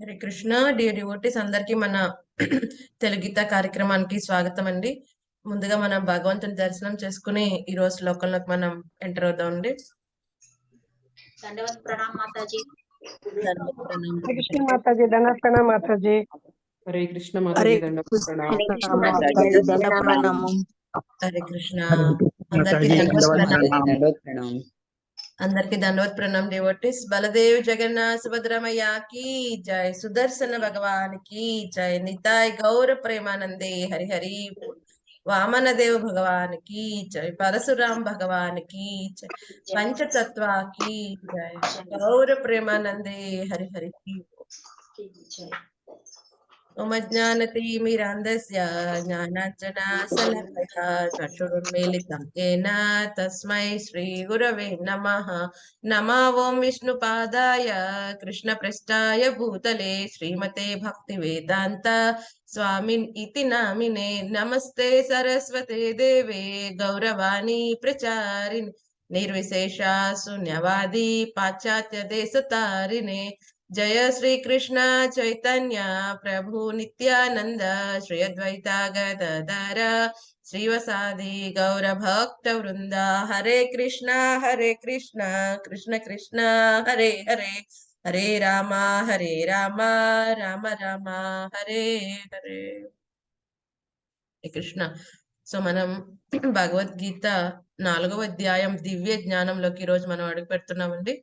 Hare Krishna. Dear devotees అందరికీ మన తెలుగు గీత కార్యక్రమానికి స్వాగతం అండి. ముందుగా మనం భగవంతుని దర్శనం చేసుకుని ఈ రోజు శ్లోకంలోకి మనం ఎంటర్ అవుతామండి. दंडवत प्रणाम माता जी। ధన్యవాద ప్రణామం. हरे कृष्ण माता जी, दंडवत प्रणाम माता जी। हरे कृष्ण माता हरे जी, दंडवत प्रणाम। हरे कृष्ण माता माता जी, जी, दंड प्रणाम। హరే కృష్ణ. माता అందరికీ जी ధన్యవాద दंडवत ప్రణామం. प्रणाम। అందరికీ ధన్యవాద ప్రణామం డివోటీస్. బలదేవ్ జగన్నాథ్ సుభద్రమయ్య की जय, సుదర్శన భగవాన్ की जय, నితాయ్ గౌర ప్రేమానందే హరి హరి बोल। वामन देव भगवान की जय, परशुराम भगवान की जय, पंचतत्व की जय, गौर प्रेमानंदे हरि हरि जय। ओमज्ञानतिमिरान्धस्य ज्ञानाञ्जनाशलाकया चक्षुरुन्मीलितं येन तस्मै श्रीगुरवे नमः। नमो ॐ विष्णुपादाय कृष्णपृष्ठाय भूतले श्रीमते भक्तिवेदान्त स्वामिन् इति नामिने। नमस्ते सरस्वते देवे गौरवाणी प्रचारिणे निर्विशेषा शून्यवादी पाश्चात्य देशतारिणे। जय श्री कृष्ण चैतन्य प्रभु नित्यानंद श्री अद्वैता गदाधर श्रीवसादि गौर भक्त वृंदा। हरे कृष्ण कृष्ण कृष्ण हरे हरे, हरे राम राम राम हरे हरे। కృష్ణ. సో మనం భగవద్గీత 4వ అధ్యాయం దివ్య జ్ఞానంలోకి ఈ రోజు మనం అడుగు పెడుతున్నామండి.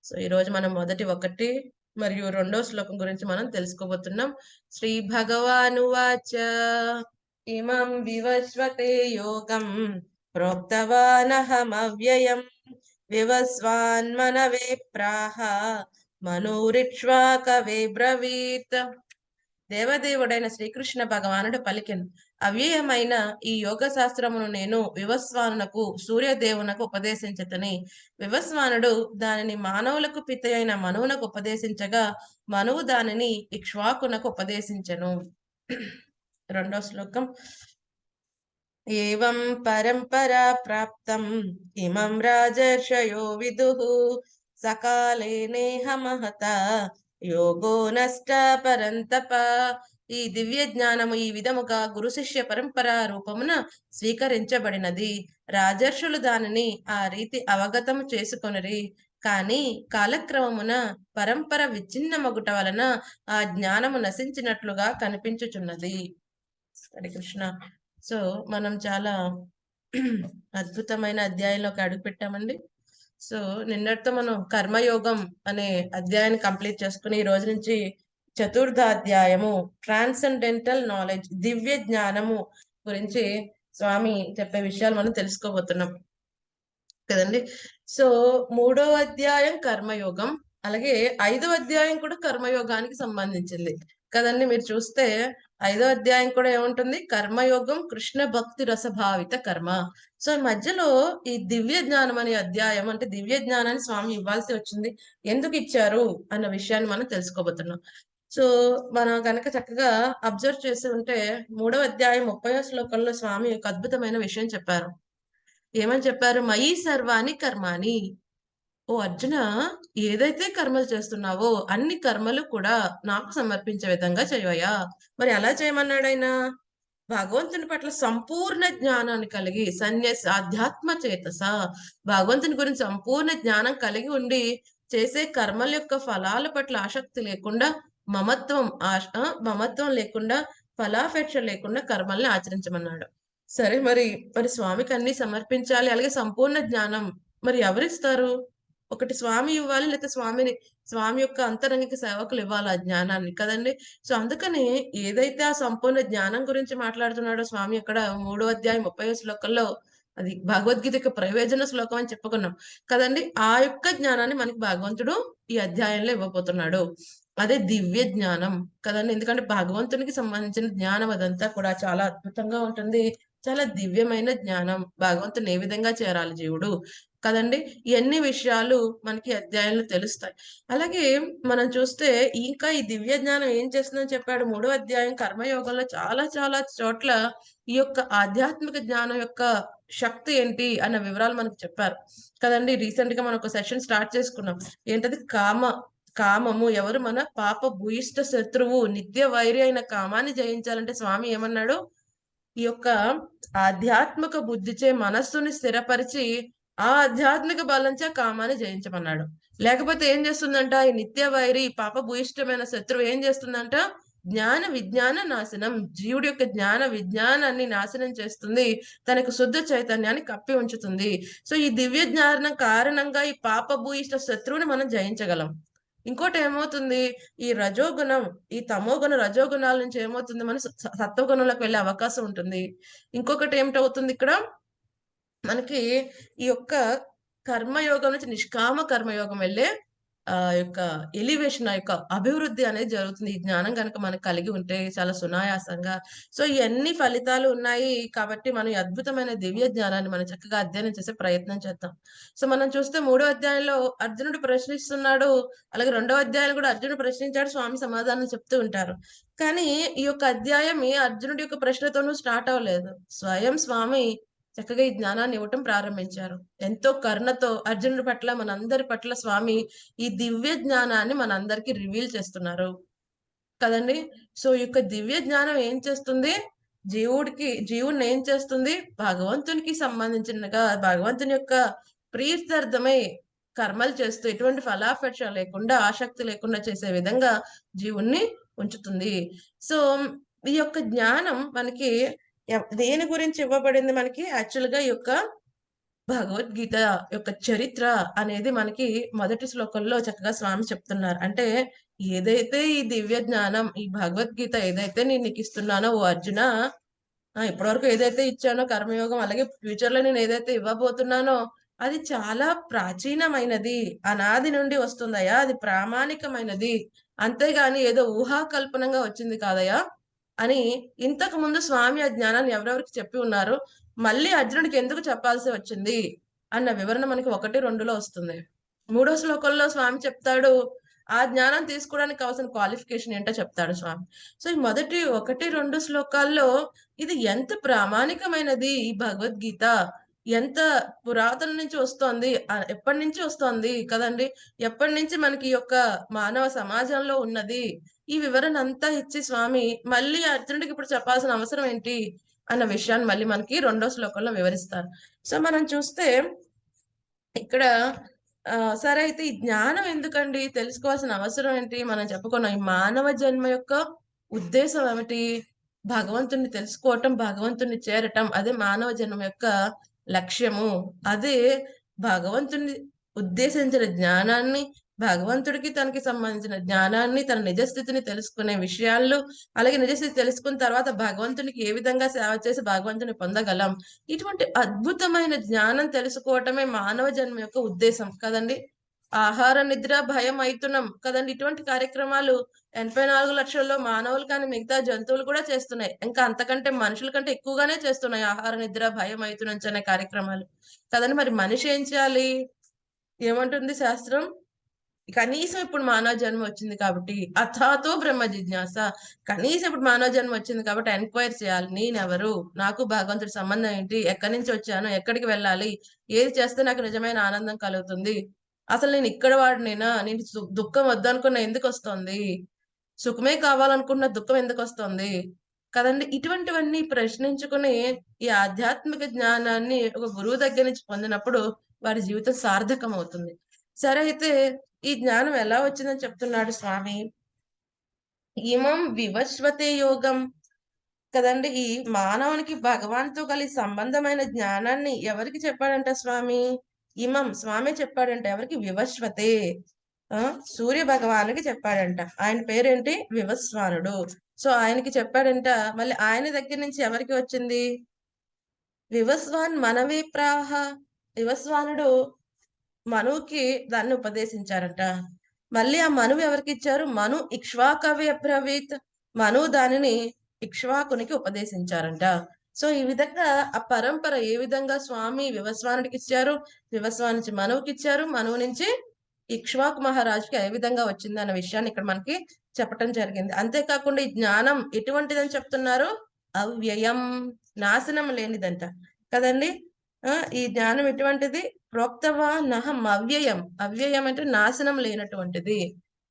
సో ఈ రోజు మనం మొదటి 1 మరియు 2వ శ్లోకం గురించి మనం తెలుసుకోబోతున్నాం. శ్రీ భగవాను వాచ ఇమం వివస్వతే యోగం ప్రోక్తవానహమవ్యయం వివస్వాన్మనవే ప్రాహ మనోరిక్ష్వా కవే బ్రవీత్. దేవదేవుడైన శ్రీకృష్ణ భగవానుడు పలికెను, అవ్యయమైన ఈ యోగ శాస్త్రమును నేను వివస్వానునకు సూర్యదేవునకు ఉపదేశించతని. వివస్వానుడు దానిని మానవులకు పిత అయిన మనువునకు ఉపదేశించగా మనువు దానిని ఇక్ష్వాకునకు ఉపదేశించెను. 2వ శ్లోకం. ఏవం పరంపరా ప్రాప్తం ఇమం రాజర్షయో విదుః సకాలే నేహ మహత యోగో నష్ట పరంతప. ఈ దివ్య జ్ఞానము ఈ విధముగా గురు శిష్య పరంపరా రూపమున స్వీకరించబడినది. రాజర్షులు దానిని ఆ రీతి అవగతము చేసుకొనిరి. కాని కాలక్రమమున పరంపర విచ్ఛిన్నమగుట వలన ఆ జ్ఞానము నశించినట్లుగా కనిపించుచున్నది. హరే కృష్ణ. సో మనం చాలా అద్భుతమైన అధ్యాయంలోకి అడుగు పెట్టామండి. సో నిన్నటితో మనం కర్మయోగం అనే అధ్యాయాన్ని కంప్లీట్ చేసుకుని ఈ రోజు నుంచి 4వ అధ్యాయము ట్రాన్సెండెంటల్ నాలెడ్జ్ దివ్య జ్ఞానము గురించి స్వామి చెప్పే విషయాలు మనం తెలుసుకోబోతున్నాం కదండి. సో 3వ అధ్యాయం కర్మయోగం, అలాగే 5వ అధ్యాయం కూడా కర్మయోగానికి సంబంధించింది కదండి. మీరు చూస్తే 5వ అధ్యాయం కూడా ఏముంటుంది, కర్మయోగం కృష్ణ భక్తి రసభావిత కర్మ. సో ఈ మధ్యలో ఈ దివ్య జ్ఞానం అనే అధ్యాయం, అంటే దివ్య జ్ఞానాన్ని స్వామి ఇవ్వాల్సి వచ్చింది, ఎందుకు ఇచ్చారు అన్న విషయాన్ని మనం తెలుసుకోబోతున్నాం. సో మనం కనుక చక్కగా అబ్జర్వ్ చేసి ఉంటే 3వ అధ్యాయం 30వ శ్లోకంలో స్వామి ఒక అద్భుతమైన విషయం చెప్పారు. ఏమని చెప్పారు, మయి సర్వాణి కర్మాణి. ఓ అర్జున, ఏదైతే కర్మలు చేస్తున్నావో అన్ని కర్మలు కూడా నాకు సమర్పించే విధంగా చేయవయ్యా. మరి అలా చేయమన్నాడు ఆయన, భగవంతుని పట్ల సంపూర్ణ జ్ఞానాన్ని కలిగి సన్యాసి ఆధ్యాత్మ చేతస, భగవంతుని గురించి సంపూర్ణ జ్ఞానం కలిగి ఉండి చేసే కర్మల యొక్క ఫలాల పట్ల ఆసక్తి లేకుండా, మమత్వం లేకుండా, ఫలాపేక్ష లేకుండా కర్మల్ని ఆచరించమన్నాడు. సరే, మరి స్వామికి అన్ని సమర్పించాలి, అలాగే సంపూర్ణ జ్ఞానం మరి ఎవరిస్తారు? ఒకటి స్వామి ఇవ్వాలి, లేకపోతే స్వామి యొక్క అంతరంగిక సేవకులు ఇవ్వాలి ఆ జ్ఞానాన్ని కదండి. సో అందుకని ఏదైతే ఆ సంపూర్ణ జ్ఞానం గురించి మాట్లాడుతున్నాడో స్వామి అక్కడ 3వ అధ్యాయం 30వ శ్లోకంలో, అది భగవద్గీత యొక్క ప్రయోజన శ్లోకం అని చెప్పుకున్నాం కదండి. ఆ యొక్క జ్ఞానాన్ని మనకి భగవంతుడు ఈ అధ్యాయంలో ఇవ్వబోతున్నాడు. అదే దివ్య జ్ఞానం కదండి. ఎందుకంటే భగవంతునికి సంబంధించిన జ్ఞానం అదంతా కూడా చాలా అద్భుతంగా ఉంటుంది, చాలా దివ్యమైన జ్ఞానం. భగవంతుని ఏ విధంగా చేరాలి జీవుడు కదండి, ఇవన్నీ విషయాలు మనకి అధ్యాయంలో తెలుస్తాయి. అలాగే మనం చూస్తే ఇంకా ఈ దివ్య జ్ఞానం ఏం చేస్తుందని చెప్పాడు 3వ అధ్యాయం కర్మయోగంలో చాలా చాలా చోట్ల ఈ యొక్క ఆధ్యాత్మిక జ్ఞానం యొక్క శక్తి ఏంటి అన్న వివరాలు మనకు చెప్పారు కదండి. రీసెంట్ గా మనం ఒక సెషన్ స్టార్ట్ చేసుకున్నాం, ఏంటది కామము ఎవరు మన పాప భూయిష్ట శత్రువు నిత్య వైరి అయిన కామాన్ని జయించాలంటే స్వామి ఏమన్నాడు, ఈ యొక్క ఆధ్యాత్మిక బుద్ధిచే మనస్సుని స్థిరపరిచి ఆ ఆధ్యాత్మిక బలంచే కామాన్ని జయించమన్నాడు. లేకపోతే ఏం చేస్తుందంట ఈ నిత్య వైరి పాప భూయిష్టమైన శత్రువు ఏం చేస్తుందంట, జ్ఞాన విజ్ఞాన నాశనం, జీవుడి యొక్క జ్ఞాన విజ్ఞానాన్ని నాశనం చేస్తుంది, తనకు శుద్ధ చైతన్యాన్ని కప్పి ఉంచుతుంది. సో ఈ దివ్య జ్ఞానం కారణంగా ఈ పాప భూయిష్ట శత్రువుని మనం జయించగలం. ఇంకోటి ఏమవుతుంది, ఈ రజోగుణం ఈ తమోగుణ రజోగుణాల నుంచి ఏమవుతుంది, మనం సత్వగుణంలోకి వెళ్ళే అవకాశం ఉంటుంది. ఇంకొకటి ఏమిటవుతుంది ఇక్కడ మనకి ఈ యొక్క కర్మయోగం నుంచి నిష్కామ కర్మయోగం వెళ్ళే యొక్క ఎలివేషన్ ఆ యొక్క అభివృద్ధి అనేది జరుగుతుంది. ఈ జ్ఞానం కనుక మనకు కలిగి ఉంటే చాలా సునాయాసంగా. సో ఇవన్నీ ఫలితాలు ఉన్నాయి కాబట్టి మనం ఈ అద్భుతమైన దివ్య జ్ఞానాన్ని మనం చక్కగా అధ్యయనం చేసే ప్రయత్నం చేద్దాం. సో మనం చూస్తే 3వ అధ్యాయంలో అర్జునుడు ప్రశ్నిస్తున్నాడు, అలాగే 2వ అధ్యాయం కూడా అర్జునుడు ప్రశ్నించాడు, స్వామి సమాధానం చెప్తూ ఉంటారు. కానీ ఈ యొక్క అధ్యాయం అర్జునుడి యొక్క ప్రశ్నతోనూ స్టార్ట్ అవ్వలేదు. స్వయం స్వామి చక్కగా ఈ జ్ఞానాన్ని ఇవ్వటం ప్రారంభించారు. ఎంతో కరుణతో అర్జునుడి పట్ల మనందరి పట్ల స్వామి ఈ దివ్య జ్ఞానాన్ని మనందరికీ రివీల్ చేస్తున్నారు కదండి. సో ఈ యొక్క దివ్య జ్ఞానం ఏం చేస్తుంది, జీవుడిని ఏం చేస్తుంది, భగవంతునికి సంబంధించినగా భగవంతుని యొక్క ప్రీత్యర్థమై కర్మలు చేస్తూ ఎటువంటి ఫలాపేక్ష లేకుండా ఆసక్తి లేకుండా చేసే విధంగా జీవుణ్ణి ఉంచుతుంది. సో ఈ యొక్క జ్ఞానం మనకి దేని గురించి ఇవ్వబడింది, మనకి యాక్చువల్ గా ఈ యొక్క భగవద్గీత యొక్క చరిత్ర అనేది మనకి మొదటి శ్లోకంలో చక్కగా స్వామి చెప్తున్నారు. అంటే ఏదైతే ఈ దివ్య జ్ఞానం ఈ భగవద్గీత ఏదైతే నేను నీకు ఇస్తున్నానో ఓ అర్జున, ఇప్పటివరకు ఏదైతే ఇచ్చానో కర్మయోగం, అలాగే ఫ్యూచర్ లో నేను ఏదైతే ఇవ్వబోతున్నానో అది చాలా ప్రాచీనమైనది, అనాది నుండి వస్తుందయ్యా, అది ప్రామాణికమైనది, అంతేగాని ఏదో ఊహాకల్పనంగా వచ్చింది కాదయ్యా అని ఇంతకు ముందు స్వామి ఆ జ్ఞానాన్ని ఎవరెవరికి చెప్పి ఉన్నారు, మళ్ళీ అర్జునుడికి ఎందుకు చెప్పాల్సి వచ్చింది అన్న వివరణ మనకి 1-2లో వస్తుంది. 3వ శ్లోకంలో స్వామి చెప్తాడు ఆ జ్ఞానం తీసుకోవడానికి కావాల్సిన క్వాలిఫికేషన్ ఏంటో చెప్తాడు స్వామి. సో ఈ మొదటి 1-2 శ్లోకాల్లో ఇది ఎంత ప్రామాణికమైనది, ఈ భగవద్గీత ఎంత పురాతన నుంచి వస్తోంది, ఎప్పటి నుంచి వస్తోంది కదండి, ఎప్పటి నుంచి మనకి ఈ యొక్క మానవ సమాజంలో ఉన్నది, ఈ వివరణ అంతా ఇచ్చి స్వామి మళ్ళీ అర్జునుడికి ఇప్పుడు చెప్పాల్సిన అవసరం ఏంటి అన్న విషయాన్ని మళ్ళీ మనకి 2వ శ్లోకంలో వివరిస్తారు. సో మనం చూస్తే ఇక్కడ సరే అయితే ఈ జ్ఞానం ఎందుకండి, తెలుసుకోవాల్సిన అవసరం ఏంటి, మనం చెప్పుకున్నాం ఈ మానవ జన్మ యొక్క ఉద్దేశం ఏమిటి, భగవంతుని తెలుసుకోవటం, భగవంతుని చేరటం, అదే మానవ జన్మ యొక్క లక్ష్యము. అదే భగవంతుని ఉద్దేశించిన జ్ఞానాన్ని, భగవంతుడికి తనకి సంబంధించిన జ్ఞానాన్ని, తన నిజస్థితిని తెలుసుకునే విషయాలు, అలాగే నిజస్థితి తెలుసుకున్న తర్వాత భగవంతునికి ఏ విధంగా సేవ చేసి భగవంతుని పొందగలం, ఇటువంటి అద్భుతమైన జ్ఞానం తెలుసుకోవటమే మానవ జన్మ యొక్క ఉద్దేశం కదండి. ఆహార నిద్ర భయం మైథునం కదండి, ఇటువంటి కార్యక్రమాలు 84 లక్షల్లో మానవులు కానీ మిగతా జంతువులు కూడా చేస్తున్నాయి. ఇంకా అంతకంటే మనుషుల కంటే ఎక్కువగానే చేస్తున్నాయి ఆహార నిద్ర భయం మైథునం అనే కార్యక్రమాలు కదండి. మరి మనిషి ఏం చేయాలి, ఏమంటుంది శాస్త్రం, కనీసం ఇప్పుడు మానవ జన్మ వచ్చింది కాబట్టి అథాతో బ్రహ్మ జిజ్ఞాస, కనీసం ఇప్పుడు మానవ జన్మ వచ్చింది కాబట్టి ఎంక్వైరీ చేయాలి, నేనెవరు, నాకు భగవంతుడి సంబంధం ఏంటి, ఎక్కడి నుంచి వచ్చాను, ఎక్కడికి వెళ్ళాలి, ఏది చేస్తే నాకు నిజమైన ఆనందం కలుగుతుంది, అసలు నేను ఇక్కడ వాడినేనా, నేను దుఃఖం వద్దనుకున్న ఎందుకు వస్తుంది, సుఖమే కావాలనుకున్న దుఃఖం ఎందుకు వస్తుంది కదండి. ఇటువంటివన్నీ ప్రశ్నించుకుని ఈ ఆధ్యాత్మిక జ్ఞానాన్ని ఒక గురువు దగ్గర నుంచి పొందినప్పుడు వారి జీవితం సార్థకం అవుతుంది. సరే అయితే ఈ జ్ఞానం ఎలా వచ్చిందని చెప్తున్నాడు స్వామి, ఇమం వివస్వతే యోగం కదండి. ఈ మానవునికి భగవాన్తో కలిసి సంబంధమైన జ్ఞానాన్ని ఎవరికి చెప్పాడంట స్వామి, ఇమం స్వామి చెప్పాడంట, ఎవరికి, వివస్వతే, సూర్య భగవానుకి చెప్పాడంట. ఆయన పేరేంటి, వివస్వానుడు. సో ఆయనకి చెప్పాడంట. మళ్ళీ ఆయన దగ్గర నుంచి ఎవరికి వచ్చింది, వివస్వాన్ మనవే ప్రాహ, వివస్వానుడు మనువుకి దాన్ని ఉపదేశించారట. మళ్ళీ ఆ మనువు ఎవరికి ఇచ్చారు, మను ఇక్ష్వాకవి అబ్రవీత్, మనువు దానిని ఇక్ష్వాకునికి ఉపదేశించారంట. సో ఈ విధంగా ఆ పరంపర ఏ విధంగా స్వామి వివస్వానుడికి ఇచ్చారు, వివస్వాను నుంచి మనువుకి ఇచ్చారు, మనువు నుంచి ఇక్ష్వాకు మహారాజుకి ఏ విధంగా వచ్చింది అన్న విషయాన్ని ఇక్కడ మనకి చెప్పటం జరిగింది. అంతేకాకుండా ఈ జ్ఞానం ఎటువంటిదని చెప్తున్నారు, అవ్యయం, నాశనం లేనిదంట కదండి. ఈ జ్ఞానం ఎటువంటిది, ప్రోక్తవా నహం అవ్యయం, అవ్యయం అంటే నాశనం లేనటువంటిది.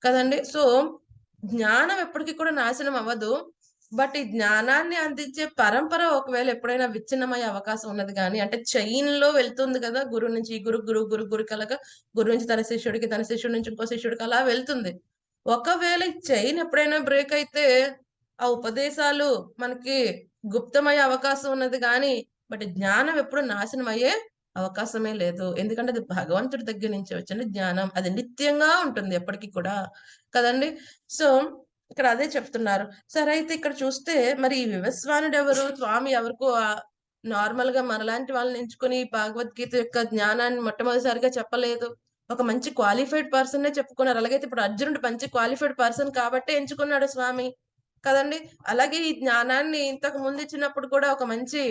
కదండి. సో జ్ఞానం ఎప్పటికీ కూడా నాశనం అవ్వదు. బట్ ఈ జ్ఞానాన్ని అందించే పరంపర ఒకవేళ ఎప్పుడైనా విచ్ఛిన్నమయ్యే అవకాశం ఉన్నది గానీ, అంటే చైన్‌లో వెళ్తుంది కదా! గురువు నుంచి ఈ గురువు, గురువు, గురువు, గురుకలాగా గురువు నుంచి తన శిష్యుడికి, తన శిష్యుడి నుంచి ఇంకో శిష్యుడికి అలా వెళ్తుంది. ఒకవేళ ఈ చైన్ ఎప్పుడైనా బ్రేక్ అయితే, ఆ ఉపదేశాలు మనకి గుప్తమయ్యే అవకాశం ఉన్నది గానీ, బట్ జ్ఞానం ఎప్పుడు నాశనం అయ్యే అవకాశమే లేదు. ఎందుకంటే అది భగవంతుడి దగ్గర నుంచి వచ్చిన జ్ఞానం. అది నిత్యంగా ఉంటుంది ఎప్పటికి కూడా. కదండీ! సో ఇక్కడ అదే చెప్తున్నారు. సరే అయితే ఇక్కడ చూస్తే మరి ఈ వివస్వానుడెవరు? స్వామి ఎవరికో నార్మల్‌గా మనలాంటి వాళ్ళని ఎంచుకొని భగవద్గీత యొక్క జ్ఞానాన్ని మొట్టమొదటిసారిగా చెప్పలేదు. ఒక మంచి క్వాలిఫైడ్ పర్సన్‌నే చెప్పుకున్నారు. అలాగైతే ఇప్పుడు అర్జునుడు మంచి క్వాలిఫైడ్ పర్సన్ కాబట్టే ఎంచుకున్నాడు స్వామి. కదండీ! అలాగే ఈ జ్ఞానాన్ని ఇంతకు ముందు ఇచ్చినప్పుడు కూడా ఒక మంచి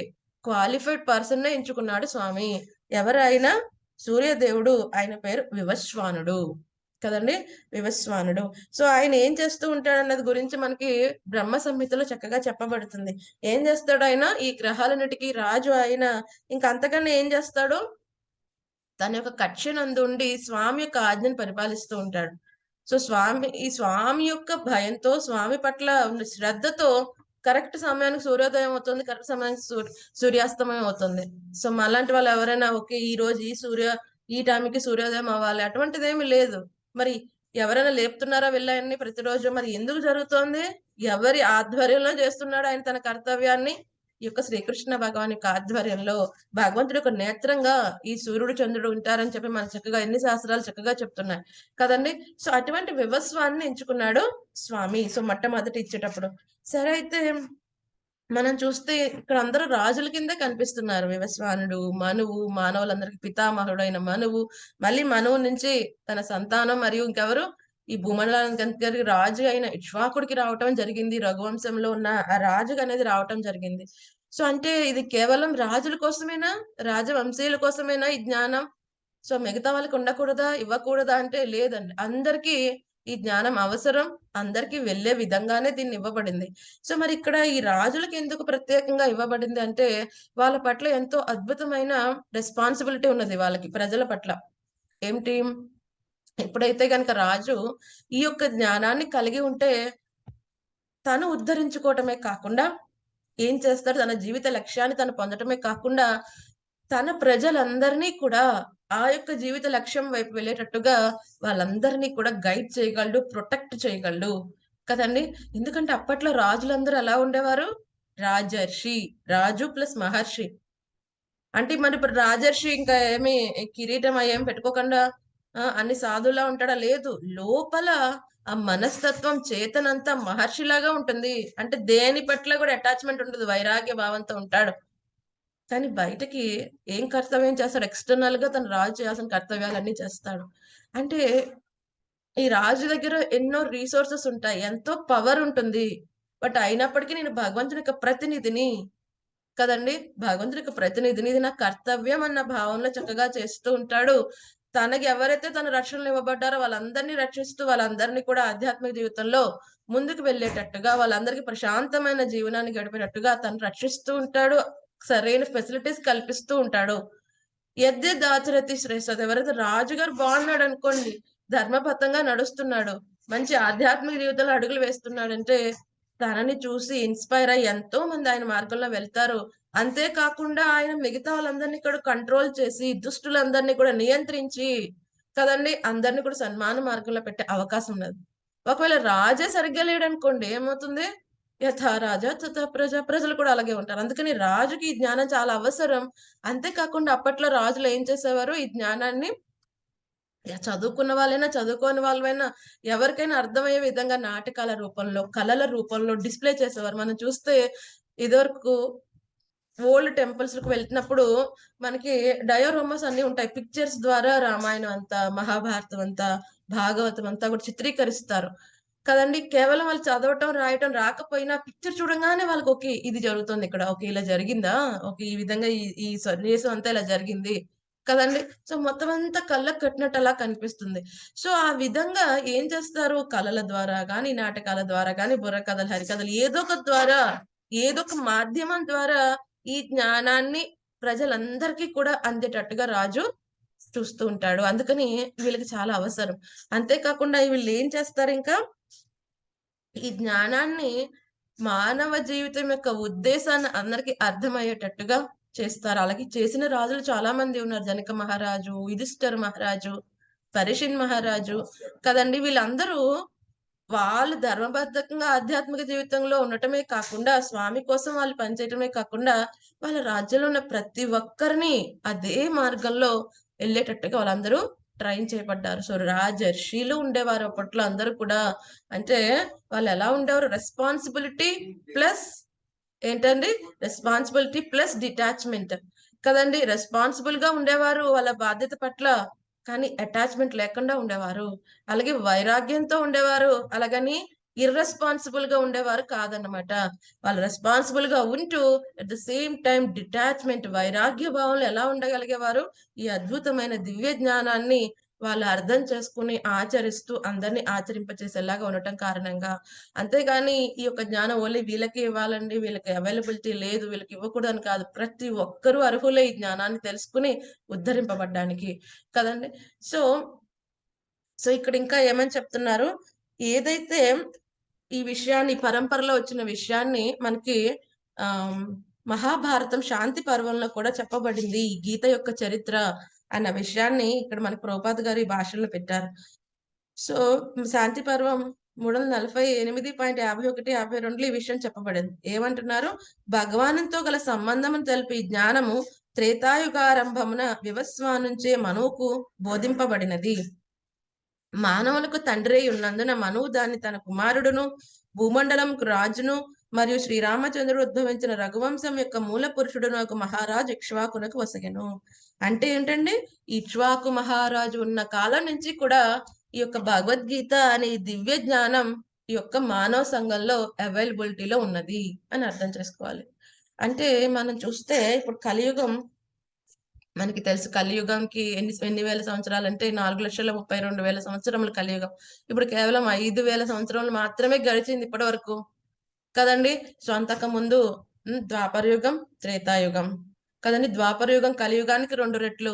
క్వాలిఫైడ్ పర్సన్‌నే ఎంచుకున్నాడు స్వామి. ఎవరాయన? సూర్యదేవుడు. ఆయన పేరు వివస్వానుడు. కదండీ! వివస్వానుడు. సో, ఆయన ఏం చేస్తూ ఉంటాడన్నది గురించి మనకి బ్రహ్మ సంహితలో చక్కగా చెప్పబడుతుంది. ఏం చేస్తాడాయన? ఈ గ్రహాలన్నిటికి రాజు ఆయన. ఇంక అంతకన్నా ఏం చేస్తాడు? తన యొక్క కక్షనందుండి స్వామి యొక్క ఆజ్ఞను పరిపాలిస్తూ ఉంటాడు. సో, ఈ స్వామి యొక్క భయంతో, స్వామి పట్ల ఉన్న శ్రద్ధతో కరెక్ట్ సమయానికి సూర్యోదయం అవుతుంది. కరెక్ట్ సమయానికి సూర్యాస్తమయం అవుతుంది. సో, మాలాంటి వాళ్ళు ఎవరైనా ఓకే. ఈరోజు ఈ టైంకి సూర్యోదయం అవ్వాలి. అటువంటిదేమి లేదు. మరి ఎవరైనా లేపుతున్నారా వీళ్ళయన్ని ప్రతిరోజు? మరి ఎందుకు జరుగుతోంది? ఎవరి ఆధ్వర్యంలో చేస్తున్నాడు ఆయన తన కర్తవ్యాన్ని? ఈ యొక్క శ్రీకృష్ణ భగవాని యొక్క ఆధ్వర్యంలో భగవంతుడి యొక్క నేత్రంగా ఈ సూర్యుడు, చంద్రుడు ఉంటారని చెప్పి మనకు చక్కగా ఎన్ని శాస్త్రాలు చక్కగా చెప్తున్నాయి. కదండీ! సో, అటువంటి వివస్వాన్ని ఎంచుకున్నాడు స్వామి. సో, మొట్టమొదట ఇచ్చేటప్పుడు. సరే అయితే మనం చూస్తే ఇక్కడ అందరూ రాజుల కిందే కనిపిస్తున్నారు. వివస్వానుడు, మనువు, మానవులందరికి పితామహుడైన మనువు, మళ్ళీ మనువు నుంచి తన సంతానం మరియు ఇంకెవరు? ఈ భూమండలానికంతటికి రాజు అయిన ఇక్ష్వాకుడికి రావటం జరిగింది. రఘువంశంలో ఉన్న ఆ రాజుగనేది రావటం జరిగింది. సో, అంటే ఇది కేవలం రాజుల కోసమేనా? రాజవంశీయుల కోసమేనా ఈ జ్ఞానం? సో, మిగతా వాళ్ళకి ఉండకూడదా? ఇవ్వకూడదా? అంటే లేదండి. అందరికీ ఈ జ్ఞానం అవసరం. అందరికీ వెళ్ళే విధంగానే దీన్ని ఇవ్వబడింది. సో, మరి ఇక్కడ ఈ రాజులకి ఎందుకు ప్రత్యేకంగా ఇవ్వబడింది అంటే, వాళ్ళ పట్ల ఎంతో అద్భుతమైన రెస్పాన్సిబిలిటీ ఉన్నది వాళ్ళకి ప్రజల పట్ల. ఏమిటి? ఎప్పుడైతే గనక రాజు ఈ యొక్క జ్ఞానాన్ని కలిగి ఉంటే, తను ఉద్ధరించుకోవటమే కాకుండా, ఏం చేస్తాడు? తన జీవిత లక్ష్యాన్ని తను పొందటమే కాకుండా, తన ప్రజలందరినీ కూడా ఆ యొక్క జీవిత లక్ష్యం వైపు వెళ్ళేటట్టుగా వాళ్ళందరినీ కూడా గైడ్ చేయగలడు, ప్రొటెక్ట్ చేయగలడు. కదండీ! ఎందుకంటే అప్పట్లో రాజులందరూ ఎలా ఉండేవారు? రాజర్షి. రాజు ప్లస్ మహర్షి. అంటే మరి ఇప్పుడు రాజర్షి ఇంకా ఏమి కిరీటం అయేం పెట్టుకోకుండా అన్ని సాధువులా ఉంటాడా? లేదు. లోపల ఆ మనస్తత్వం చేతనంతా మహర్షిలాగా ఉంటుంది. అంటే దేని పట్ల కూడా అటాచ్‌మెంట్ ఉండదు. వైరాగ్య భావంతో ఉంటాడు. కానీ బయటకి ఏం కర్తవ్యం చేస్తాడు? ఎక్స్‌టర్నల్‌గా తను రాజు చేయాల్సిన కర్తవ్యాలన్నీ చేస్తాడు. అంటే ఈ రాజు దగ్గర ఎన్నో రిసోర్సెస్ ఉంటాయి. ఎంతో పవర్ ఉంటుంది. బట్ అయినప్పటికీ నేను భగవంతుని యొక్క ప్రతినిధిని. కదండీ! భగవంతుడి యొక్క ప్రతినిధిని. ఇది నా కర్తవ్యం అన్న భావనలో చక్కగా చేస్తూ ఉంటాడు. తనకి ఎవరైతే తన రక్షణలో ఇవ్వబడ్డారో వాళ్ళందరినీ రక్షిస్తూ, వాళ్ళందరినీ కూడా ఆధ్యాత్మిక జీవితంలో ముందుకు వెళ్ళేటట్టుగా, వాళ్ళందరికీ ప్రశాంతమైన జీవనాన్ని గడిపేటట్టుగా తను రక్షిస్తూ ఉంటాడు. సరైన ఫెసిలిటీస్ కల్పిస్తూ ఉంటాడు. యద్యదాచరతి శ్రేష్ఠత. ఎవరైతే రాజుగారు బాగున్నాడనుకోండి, ధర్మబద్ధంగా నడుస్తున్నాడు, మంచి ఆధ్యాత్మిక జీవితంలో అడుగులు వేస్తున్నాడంటే, తనని చూసి ఇన్‌స్పైర్ అయ్యి ఎంతో మంది ఆయన మార్గంలో వెళ్తారు. అంతే కాకుండా ఆయన మిగతా వాళ్ళందరిని కూడా కంట్రోల్ చేసి, దుష్టులందరిని కూడా నియంత్రించి, కదండీ! అందరిని కూడా సన్మాన మార్గంలో పెట్టే అవకాశం ఉన్నది. ఒకవేళ రాజే సరిగ్గా లేడనుకోండి ఏమవుతుంది? యథా రాజా తథా ప్రజ. ప్రజలు కూడా అలాగే ఉంటారు. అందుకని రాజుకి ఈ జ్ఞానం చాలా అవసరం. అంతే కాకుండా అప్పట్లో రాజులు ఏం చేసేవారు? ఈ జ్ఞానాన్ని చదువుకున్న వాళ్ళైనా, చదువుకోని వాళ్ళమైనా ఎవరికైనా అర్థమయ్యే విధంగా నాటకాల రూపంలో, కళల రూపంలో డిస్‌ప్లే చేసేవారు. మనం చూస్తే ఇదివరకు ఓల్డ్ టెంపుల్స్‌కి వెళ్తున్నప్పుడు మనకి డయోరమాస్ అన్నీ ఉంటాయి. పిక్చర్స్ ద్వారా రామాయణం అంతా, మహాభారతం అంతా, భాగవతం అంతా కూడా చిత్రీకరిస్తారు. కదండీ! కేవలం వాళ్ళు చదవటం, రాయటం రాకపోయినా పిక్చర్ చూడంగానే వాళ్ళకి ఓకే. ఇది జరుగుతోందిక్కడ. ఓకే. ఇలా జరిగిందా? ఓకే. ఈ విధంగా ఈ ఈ సన్నివేశం అంతా ఇలా జరిగింది. కదండీ! సో, మొత్తం అంతా కళ్ళకి కట్టినట్టు అలా కనిపిస్తుంది. సో, ఆ విధంగా ఏం చేస్తారు? కళల ద్వారా గాని, నాటకాల ద్వారా గాని, బుర్రకథలు, హరికథలు ఏదో ఒక ద్వారా, ఏదో ఒక మాధ్యమం ద్వారా ఈ జ్ఞానాన్ని ప్రజలందరికీ కూడా అందేటట్టుగా రాజు చూస్తూ ఉంటాడు. అందుకని వీళ్ళకి చాలా అవసరం. అంతేకాకుండా వీళ్ళు ఏం చేస్తారు ఇంకా ఈ జ్ఞానాన్ని మానవ జీవితం యొక్క ఉద్దేశాన్ని అందరికి అర్థమయ్యేటట్టుగా చేస్తారు. అలాగే చేసిన రాజులు చాలా మంది ఉన్నారు. జనక మహారాజు, యుధిష్ఠిర మహారాజు, పరీక్షిత్ మహారాజు కదండి. వీళ్ళందరూ వాళ్ళు ధర్మబద్ధకంగా ఆధ్యాత్మిక జీవితంలో ఉండటమే కాకుండా స్వామి కోసం వాళ్ళు పనిచేయటమే కాకుండా వాళ్ళ రాజ్యంలో ఉన్న ప్రతి ఒక్కరిని అదే మార్గంలో వెళ్ళేటట్టుగా వాళ్ళందరూ ట్రైన్ చేయబడ్డారు. సో రాజర్షిలు ఉండేవారు అప్పట్లో అందరూ కూడా. అంటే వాళ్ళు ఎలా ఉండేవారు, రెస్పాన్సిబిలిటీ ప్లస్ ఏంటండి, రెస్పాన్సిబిలిటీ ప్లస్ డిటాచ్మెంట్ కదండి. రెస్పాన్సిబుల్ గా ఉండేవారు వాళ్ళ బాధ్యత పట్ల, కానీ అటాచ్మెంట్ లేకుండా ఉండేవారు. అలాగే వైరాగ్యంతో ఉండేవారు, అలాగని ఇర్రెస్పాన్సిబుల్ గా ఉండేవారు కాదన్నమాట. వాళ్ళు రెస్పాన్సిబుల్ గా ఉంటూ at the same time detachment, వైరాగ్య భావంలో ఎలా ఉండగలిగేవారు, ఈ అద్భుతమైన దివ్య జ్ఞానాన్ని వాళ్ళు అర్థం చేసుకుని ఆచరిస్తూ అందరినీ ఆచరింపచేసేలాగా ఉండటం కారణంగా. అంతేగాని ఈ యొక్క జ్ఞానం ఓన్లీ వీళ్ళకి ఇవ్వాలండి, వీళ్ళకి అవైలబిలిటీ లేదు, వీళ్ళకి ఇవ్వకూడదు అని కాదు. ప్రతి ఒక్కరూ అర్హులే ఈ జ్ఞానాన్ని తెలుసుకుని ఉద్ధరింపబడ్డానికి కదండి. సో సో ఇక్కడ ఇంకా ఏమని చెప్తున్నారు, ఏదైతే ఈ విషయాన్ని పరంపరలో వచ్చిన విషయాన్ని మనకి ఆ మహాభారతం శాంతి పర్వంలో కూడా చెప్పబడింది ఈ గీత యొక్క చరిత్ర అన్న విషయాన్ని ఇక్కడ మనకి ప్రభుపాద గారు ఈ భాషల్లో పెట్టారు. సో శాంతి పర్వం 348.51-52 ఈ విషయం చెప్పబడింది. ఏమంటున్నారు, భగవానుతో గల సంబంధం తెలిపి జ్ఞానము త్రేతాయుగారంభమున వివస్వానుంచే మనువుకు బోధింపబడినది. మానవులకు తండ్రి ఉన్నందున మనువు దాన్ని తన కుమారుడును భూమండలంకు రాజును మరియు శ్రీరామచంద్రుడు ఉద్భవించిన రఘువంశం యొక్క మూల పురుషుడునకు మహారాజు ఇక్ష్వాకునకు వసగెను. అంటే ఏంటండి, ఇక్ష్వాకు మహారాజు ఉన్న కాలం నుంచి కూడా ఈ యొక్క భగవద్గీత అనే దివ్య జ్ఞానం ఈ యొక్క మానవ సంఘంలో అవైలబిలిటీలో ఉన్నది అని అర్థం చేసుకోవాలి. అంటే మనం చూస్తే ఇప్పుడు కలియుగం మనకి తెలుసు, కలియుగంకి ఎన్ని వేల సంవత్సరాలు అంటే 4,32,000 సంవత్సరములు కలియుగం. ఇప్పుడు కేవలం 5,000 సంవత్సరములు మాత్రమే గడిచింది ఇప్పటి వరకు కదండి. సో అంతకు ముందు ద్వాపర యుగం, త్రేతాయుగం కదండి. ద్వాపర యుగం కలియుగానికి 2 రెట్లు,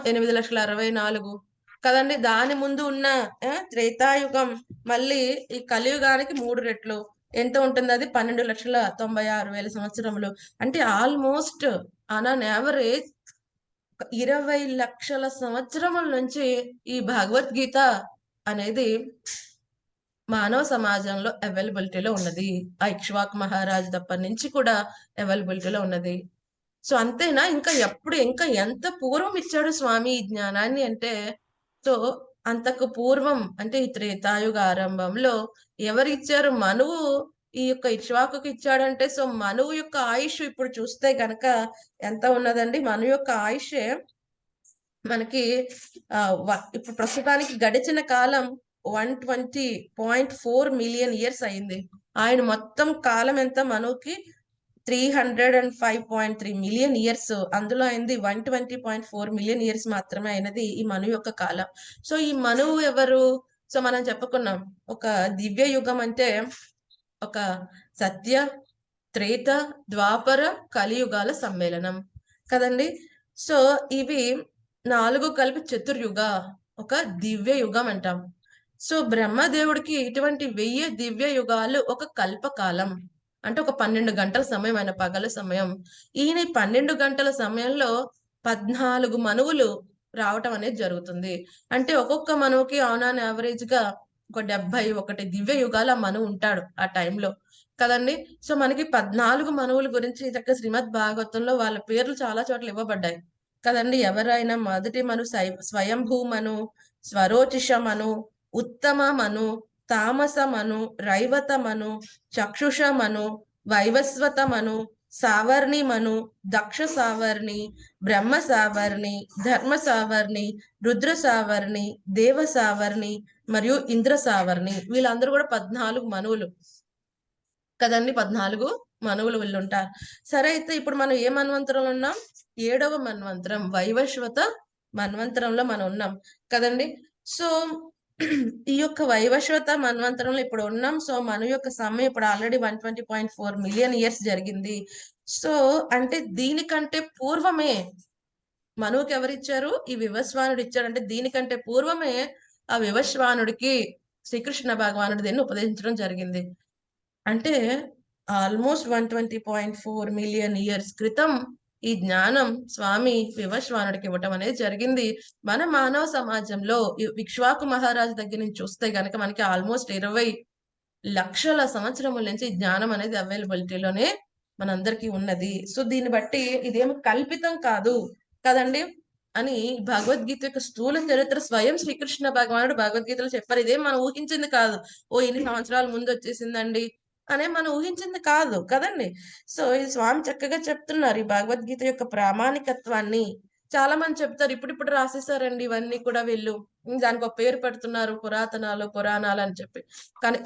8,64,000 కదండి. దాని ముందు ఉన్న త్రేతాయుగం మళ్ళీ ఈ కలియుగానికి 3 రెట్లు. ఎంత ఉంటుంది అది, 12,96,000 సంవత్సరములు. అంటే ఆల్మోస్ట్ ఆన్ అన్ యావరేజ్ 20 లక్షల సంవత్సరముల నుంచి ఈ భగవద్గీత అనేది మానవ సమాజంలో అవైలబిలిటీలో ఉన్నది. ఆ ఇక్ష్వాకు మహారాజు తప్పటి నుంచి కూడా అవైలబిలిటీలో ఉన్నది. సో అంతేనా, ఇంకా ఎంత పూర్వం ఇచ్చాడు స్వామి ఈ జ్ఞానాన్ని అంటే, సో అంతకు పూర్వం అంటే ఈ త్రేతాయుగ ఆరంభంలో ఎవరు ఇచ్చారు, మనువు ఈ యొక్క ఇక్ష్వాకుకి ఇచ్చాడంటే, సో మనువు యొక్క ఆయుష్ ఇప్పుడు చూస్తే గనక ఎంత ఉన్నదండి, మనువు యొక్క ఆయుషే మనకి ఇప్పుడు ప్రస్తుతానికి గడిచిన కాలం 120.4 మిలియన్ ఇయర్స్ అయింది. ఆయన మొత్తం కాలం ఎంత, మనువుకి 305.3 మిలియన్ ఇయర్స్. అందులో అయింది 120.4 మిలియన్ ఇయర్స్ మాత్రమే అయినది ఈ మనువు యొక్క కాలం. సో ఈ మనువు ఎవరు, సో మనం చెప్పుకున్నాం ఒక దివ్య యుగం అంటే ఒక సత్య, త్రేత, ద్వాపర, కలియుగాల సమ్మేళనం కదండి. సో ఇవి 4 కలిపి చతుర్యుగ, ఒక దివ్య యుగం అంటాం. సో బ్రహ్మదేవుడికి ఇటువంటి 1000 దివ్య యుగాలు ఒక కల్పకాలం, అంటే ఒక 12 గంటల సమయం, ఆయన పగల సమయం. ఈయన 12 గంటల సమయంలో 14 మనువులు రావటం అనేది జరుగుతుంది. అంటే ఒక్కొక్క మనువుకి ఆన్ యావరేజ్ గా ఒక 71 దివ్య యుగాల మనువు ఉంటాడు ఆ టైంలో కదండి. సో మనకి 14 మనువుల గురించి చక్కగా శ్రీమద్ భాగవతంలో వాళ్ళ పేర్లు చాలా చోట్ల ఇవ్వబడ్డాయి కదండి. ఎవరైనా మొదటి మను స్వయంభూ మను, స్వరోచిష మను, ఉత్తమ మను, తామస మను, రైవత మను, చక్షుష మను, వైవస్వత మను, సావర్ణి మను, దక్ష సావర్ణి, బ్రహ్మ సావర్ణి, ధర్మ సావర్ణి, రుద్ర సావర్ణి, దేవ సావర్ణి మరియు ఇంద్ర సావర్ణి. వీళ్ళందరూ కూడా 14 మనువులు కదండి. 14 మనువులు వీళ్ళు ఉంటారు. సరే, అయితే ఇప్పుడు మనం ఏ మన్వంతరంలో ఉన్నాం, 7వ మన్వంతరం, వైవస్వత మన్వంతరంలో మనం ఉన్నాం కదండి. సో ఈ యొక్క వైవస్వత మన్వంతరంలో ఇప్పుడు ఉన్నాం. సో మన యొక్క సమయం ఇప్పుడు ఆల్రెడీ 120.4 మిలియన్ ఇయర్స్ జరిగింది. సో అంటే దీనికంటే పూర్వమే మనువుకి ఎవరిచ్చారు? ఈ వివస్వానుడు ఇచ్చాడు. అంటే దీనికంటే పూర్వమే ఆ వివస్వానుడికి శ్రీకృష్ణ భగవానుడు దీన్ని ఉపదేశించడం జరిగింది. అంటే ఆల్మోస్ట్ 120.4 మిలియన్ ఇయర్స్ క్రితం ఈ జ్ఞానం స్వామి వివస్వానుడికి ఇవ్వటం అనేది జరిగింది. మన మానవ సమాజంలో ఇక్ష్వాకు మహారాజు దగ్గర నుంచి చూస్తే గనక మనకి ఆల్మోస్ట్ 20 లక్షల సంవత్సరముల నుంచి ఈ జ్ఞానం అనేది అవైలబిలిటీలోనే మనందరికీ ఉన్నది. సో దీన్ని బట్టి ఇదేమి కల్పితం కాదు కదండి అని భగవద్గీత యొక్క స్థూల చరిత్ర స్వయం శ్రీకృష్ణ భగవానుడు భగవద్గీతలో చెప్పారు. ఇదేం మనం ఊహించింది కాదు. ఓ ఇన్ని సంవత్సరాల ముందు వచ్చేసిందండి అనే మనం ఊహించింది కాదు కదండి. సో ఈ స్వామి చక్కగా చెప్తున్నారు ఈ భగవద్గీత యొక్క ప్రామాణికత్వాన్ని. చాలా మంది చెప్తారు ఇప్పుడిప్పుడు రాసేసారండి ఇవన్నీ కూడా వీళ్ళు, దానికి ఒక పేరు పెడుతున్నారు పురాతనాలు పురాణాలు అని చెప్పి.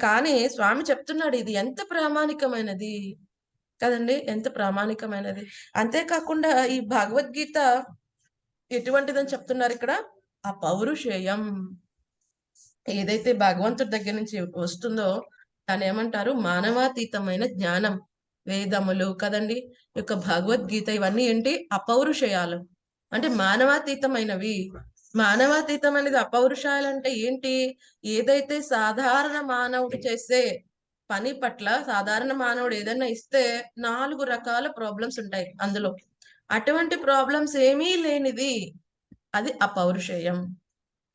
కానీ స్వామి చెప్తున్నాడు ఇది ఎంత ప్రామాణికమైనది కదండి, ఎంత ప్రామాణికమైనది. అంతేకాకుండా ఈ భగవద్గీత ఎటువంటిదని చెప్తున్నారు ఇక్కడ? అపౌరుషేయం. ఏదైతే భగవంతుడి దగ్గర నుంచి వస్తుందో దాన్ని ఏమంటారు? మానవాతీతమైన జ్ఞానం. వేదములు కదండి, ఈ యొక్క భగవద్గీత ఇవన్నీ ఏంటి? అపౌరుషయాలు, అంటే మానవాతీతమైనవి. మానవాతీతమైనది అపౌరుషాలు అంటే ఏంటి? ఏదైతే సాధారణ మానవుడు చేసే పని పట్ల సాధారణ మానవుడు ఏదైనా ఇస్తే 4 రకాల ప్రాబ్లమ్స్ ఉంటాయి అందులో. అటువంటి ప్రాబ్లమ్స్ ఏమీ లేనిది అది అపౌరుషేయం.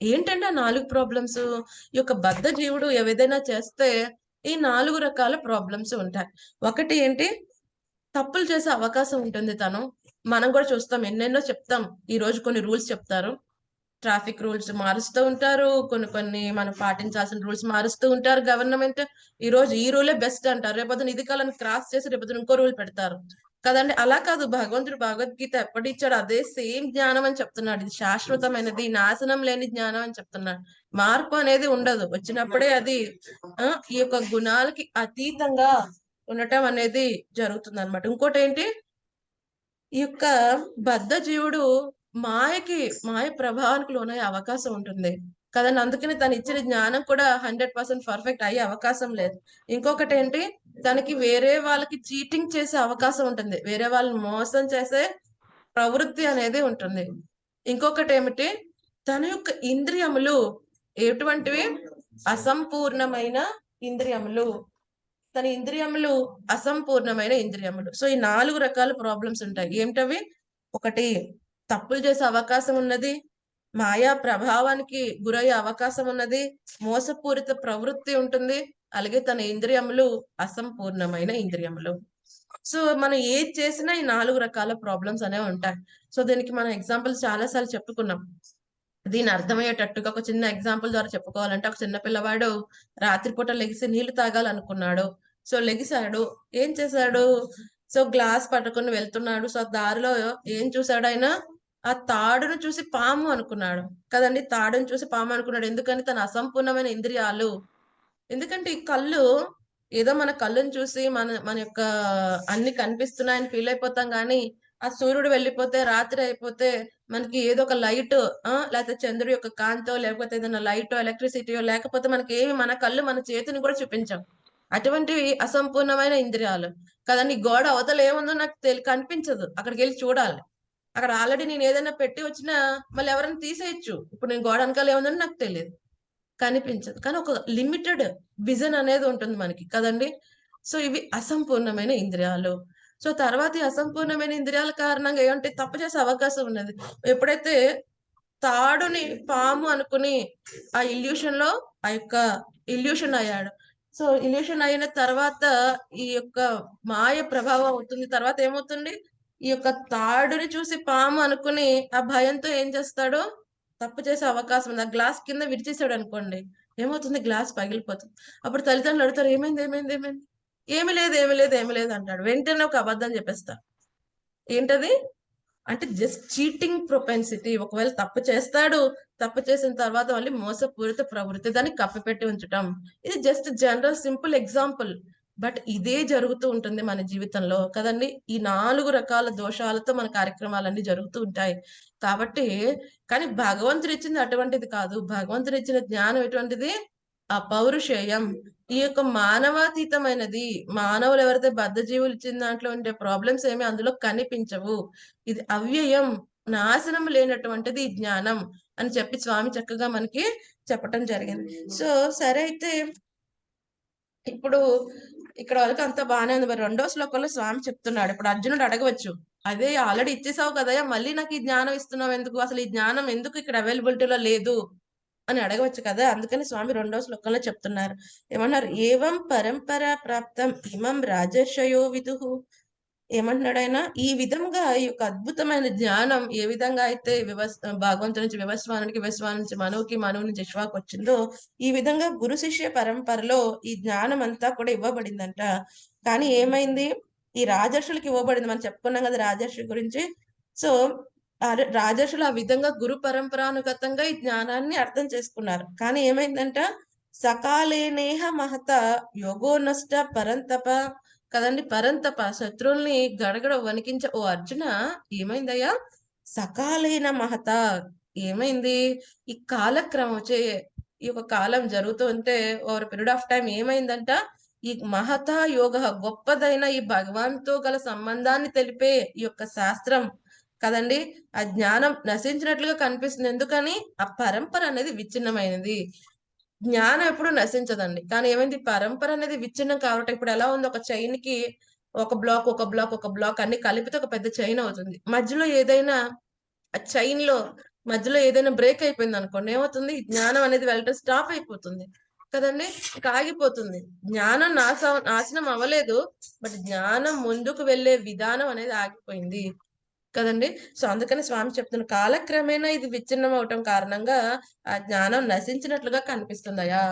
ఏంటంటే ఆ 4 ప్రాబ్లమ్స్? ఈ యొక్క బద్ధ జీవుడు ఏదైనా చేస్తే ఈ 4 రకాల ప్రాబ్లమ్స్ ఉంటాయి. ఒకటి ఏంటి? తప్పులు చేసే అవకాశం ఉంటుంది తను. మనం కూడా చూస్తాం, ఎన్నెన్నో చెప్తాం. ఈ రోజు కొన్ని రూల్స్ చెప్తారు, ట్రాఫిక్ రూల్స్ మారుస్తూ ఉంటారు, కొన్ని మనం పాటించాల్సిన రూల్స్ మారుస్తూ ఉంటారు గవర్నమెంట్. ఈ రోజు ఈ రూలే బెస్ట్ అంటారు, రేపొద్దున ఇది కాలని క్రాస్ చేసి రేపొద్దున ఇంకో రూల్ పెడతారు కదండి. అలా కాదు, భగవంతుడు భగవద్గీత ఎప్పటి ఇచ్చాడు అదే సేమ్ జ్ఞానం అని చెప్తున్నాడు. ఇది శాశ్వతమైనది, నాశనం లేని జ్ఞానం అని చెప్తున్నాడు. మార్పు అనేది ఉండదు, వచ్చినప్పుడే అది ఈ యొక్క గుణాలకి అతీతంగా ఉండటం అనేది జరుగుతుంది అనమాట. ఇంకోటి ఏంటి? ఈ యొక్క బద్ధ జీవుడు మాయ ప్రభావానికి లోనయ్యే అవకాశం ఉంటుంది కదండి. అందుకని తను ఇచ్చిన జ్ఞానం కూడా 100% పర్ఫెక్ట్ అయ్యే అవకాశం లేదు. ఇంకొకటి ఏంటి? తనకి వేరే వాళ్ళకి చీటింగ్ చేసే అవకాశం ఉంటుంది, వేరే వాళ్ళని మోసం చేసే ప్రవృత్తి అనేది ఉంటుంది. ఇంకొకటి ఏమిటి? తన యొక్క ఇంద్రియములు ఎటువంటివి? అసంపూర్ణమైన ఇంద్రియములు. తన ఇంద్రియములు అసంపూర్ణమైన ఇంద్రియములు. సో ఈ 4 రకాల ప్రాబ్లమ్స్ ఉంటాయి. ఏమిటవి? ఒకటి, తప్పులు చేసే అవకాశం ఉన్నది, మాయా ప్రభావానికి గురయ్యే అవకాశం ఉన్నది, మోసపూరిత ప్రవృత్తి ఉంటుంది, అలాగే తన ఇంద్రియములు అసంపూర్ణమైన ఇంద్రియములు. సో మనం ఏది చేసినా ఈ 4 రకాల ప్రాబ్లమ్స్ అనేవి ఉంటాయి. సో దీనికి మనం ఎగ్జాంపుల్స్ చాలా సార్లు చెప్పుకున్నాం. దీన్ని అర్థమయ్యేటట్టుగా ఒక చిన్న ఎగ్జాంపుల్ ద్వారా చెప్పుకోవాలంటే, ఒక చిన్న పిల్లవాడు రాత్రిపూట లెగిసి నీళ్లు తాగాలనుకున్నాడు. సో లెగిసాడు, ఏం చేశాడు? సో గ్లాస్ పట్టుకుని వెళ్తున్నాడు. సో దారిలో ఏం చూసాడు ఆయన? ఆ తాడును చూసి పాము అనుకున్నాడు కదండి. తాడును చూసి పాము అనుకున్నాడు. ఎందుకని? తన అసంపూర్ణమైన ఇంద్రియాలు. ఎందుకంటే ఈ కళ్ళు ఏదో మన కళ్ళుని చూసి మన యొక్క అన్ని కనిపిస్తున్నాయని ఫీల్ అయిపోతాం, కానీ ఆ సూర్యుడు వెళ్ళిపోతే రాత్రి అయిపోతే మనకి ఏదో ఒక లైట్ లేకపోతే చంద్రుడి యొక్క కాంతో లేకపోతే ఏదైనా లైటో ఎలక్ట్రిసిటీయో లేకపోతే మనకి ఏమి మన కళ్ళు మన చేతిని కూడా చూపించాం. అటువంటివి అసంపూర్ణమైన ఇంద్రియాలు కదండి. గోడ అవతల ఏముందో నాకు కనిపించదు, అక్కడికి వెళ్ళి చూడాలి. అక్కడ ఆల్రెడీ నేను ఏదైనా పెట్టి వచ్చినా మళ్ళీ ఎవరైనా తీసేయచ్చు. ఇప్పుడు నేను గోడ వెనకాల ఏముందని నాకు తెలియదు, కనిపించదు. కానీ ఒక లిమిటెడ్ విజన్ అనేది ఉంటుంది మనకి కదండి. సో ఇవి అసంపూర్ణమైన ఇంద్రియాలు. సో తర్వాత ఈ అసంపూర్ణమైన ఇంద్రియాల కారణంగా ఏమంటే తప్పు చేసే అవకాశం ఉన్నది. ఎప్పుడైతే తాడుని పాము అనుకుని ఆ ఇల్యూషన్ లో ఆ యొక్క ఇల్యూషన్ అయ్యాడు. సో ఇల్యూషన్ అయిన తర్వాత ఈ యొక్క మాయ ప్రభావం అవుతుంది. తర్వాత ఏమవుతుంది? ఈ యొక్క తాడుని చూసి పాము అనుకుని ఆ భయంతో ఏం చేస్తాడు? తప్పు చేసే అవకాశం ఉంది. ఆ గ్లాస్ కింద విరిచేసాడు అనుకోండి, ఏమవుతుంది? గ్లాస్ పగిలిపోతుంది. అప్పుడు తల్లిదండ్రులు అడుగుతారు, ఏమైంది ఏమైంది ఏమైంది? ఏమి లేదు ఏమి లేదు ఏమి లేదు అంటాడు. వెంటనే ఒక అబద్ధం చెప్పేస్తా. ఏంటది? అంటే జస్ట్ చీటింగ్ ప్రొపెన్సిటీ. ఒకవేళ తప్పు చేస్తాడు, తప్పు చేసిన తర్వాత మళ్ళీ మోసపూరిత ప్రవృత్తి, దాన్ని కప్పిపెట్టి ఉంచటం. ఇది just general simple example. But ఇదే జరుగుతూ ఉంటుంది మన జీవితంలో కదండి. ఈ 4 రకాల దోషాలతో మన కార్యక్రమాలన్నీ జరుగుతూ ఉంటాయి. కాబట్టి కానీ భగవంతుడు ఇచ్చింది అటువంటిది కాదు. భగవంతుడు ఇచ్చిన జ్ఞానం ఎటువంటిది? అపౌరుషేయం. ఈ యొక్క మానవాతీతమైనది. మానవులు ఎవరైతే బద్ధ జీవులు ఇచ్చిన దాంట్లో ఉండే ప్రాబ్లమ్స్ ఏమి అందులో కనిపించవు. ఇది అవ్యయం, నాశనం లేనటువంటిది ఈ జ్ఞానం అని చెప్పి స్వామి చక్కగా మనకి చెప్పటం జరిగింది. సో సరే అయితే ఇప్పుడు ఇక్కడ వరకు అంతా బాగానే ఉంది. మరి రెండో శ్లోకంలో స్వామి చెప్తున్నాడు. ఇప్పుడు అర్జునుడు అడగవచ్చు, అదే ఆల్రెడీ ఇచ్చేసావు కదయ్యా, మళ్ళీ నాకు ఈ జ్ఞానం ఇస్తున్నావు ఎందుకు, అసలు ఈ జ్ఞానం ఎందుకు ఇక్కడ అవైలబిలిటీలో లేదు అని అడగవచ్చు కదా. అందుకని స్వామి రెండో శ్లోకంలో చెప్తున్నారు. ఏమన్నారు? ఏవం పరంపర ప్రాప్తం ఇమం రాజర్షయో విదుహు. ఏమంటున్నాడు ఆయన? ఈ విధంగా ఈ యొక్క అద్భుతమైన జ్ఞానం ఏ విధంగా అయితే భగవంతుడి నుంచి వివస్వానికి, వివస్వాని నుంచి మనువుకి, మనువు నుంచి ఇష్వాకు వచ్చిందో, ఈ విధంగా గురు శిష్య పరంపరలో ఈ జ్ఞానం అంతా కూడా ఇవ్వబడిందంట. కానీ ఏమైంది? ఈ రాజర్షులకి ఇవ్వబడింది. మనం చెప్పుకున్నాం కదా రాజర్షి గురించి. సో రాజర్షులు ఆ విధంగా గురు పరంపరానుగతంగా ఈ జ్ఞానాన్ని అర్థం చేసుకున్నారు. కానీ ఏమైందంట? సకాలేనేహ మహత యోగో నష్ట పరంతప. కదండి, పరంతప శత్రువుల్ని గడగడ వణికించ ఓ అర్జున ఏమైందయ్యా? సకాలేన మహత ఏమైంది? ఈ కాలక్రమం వచ్చే ఈ యొక్క కాలం జరుగుతూ ఉంటే ఓవర్ పీరియడ్ ఆఫ్ టైం ఏమైందంట? ఈ మహత యోగ గొప్పదైన ఈ భగవాన్తో గల సంబంధాన్ని తెలిపే ఈ యొక్క శాస్త్రం కదండి, ఆ జ్ఞానం నశించినట్లుగా కనిపిస్తుంది. ఎందుకని? ఆ పరంపర అనేది విచ్ఛిన్నమైనది. జ్ఞానం ఎప్పుడు నశించదండి. కానీ ఏమైంది? పరంపర అనేది విచ్ఛిన్నం కావటం. ఇప్పుడు ఎలా ఉంది? ఒక చైన్ కి ఒక బ్లాక్ ఒక బ్లాక్ ఒక బ్లాక్ అన్ని కలిపితే ఒక పెద్ద చైన్ అవుతుంది. మధ్యలో ఏదైనా ఆ చైన్ లో మధ్యలో ఏదైనా బ్రేక్ అయిపోయింది అనుకోండి, ఏమవుతుంది? జ్ఞానం అనేది వెళ్ళటం స్టాప్ అయిపోతుంది కదండి, ఇంకా ఆగిపోతుంది. జ్ఞానం నాశనం అవ్వలేదు, బట్ జ్ఞానం ముందుకు వెళ్లే విధానం అనేది ఆగిపోయింది కదండి. సో అందుకని స్వామి చెప్తున్న కాలక్రమేణా ఇది విచ్ఛిన్నం అవటం కారణంగా ఆ జ్ఞానం నశించినట్లుగా కనిపిస్తుందయా.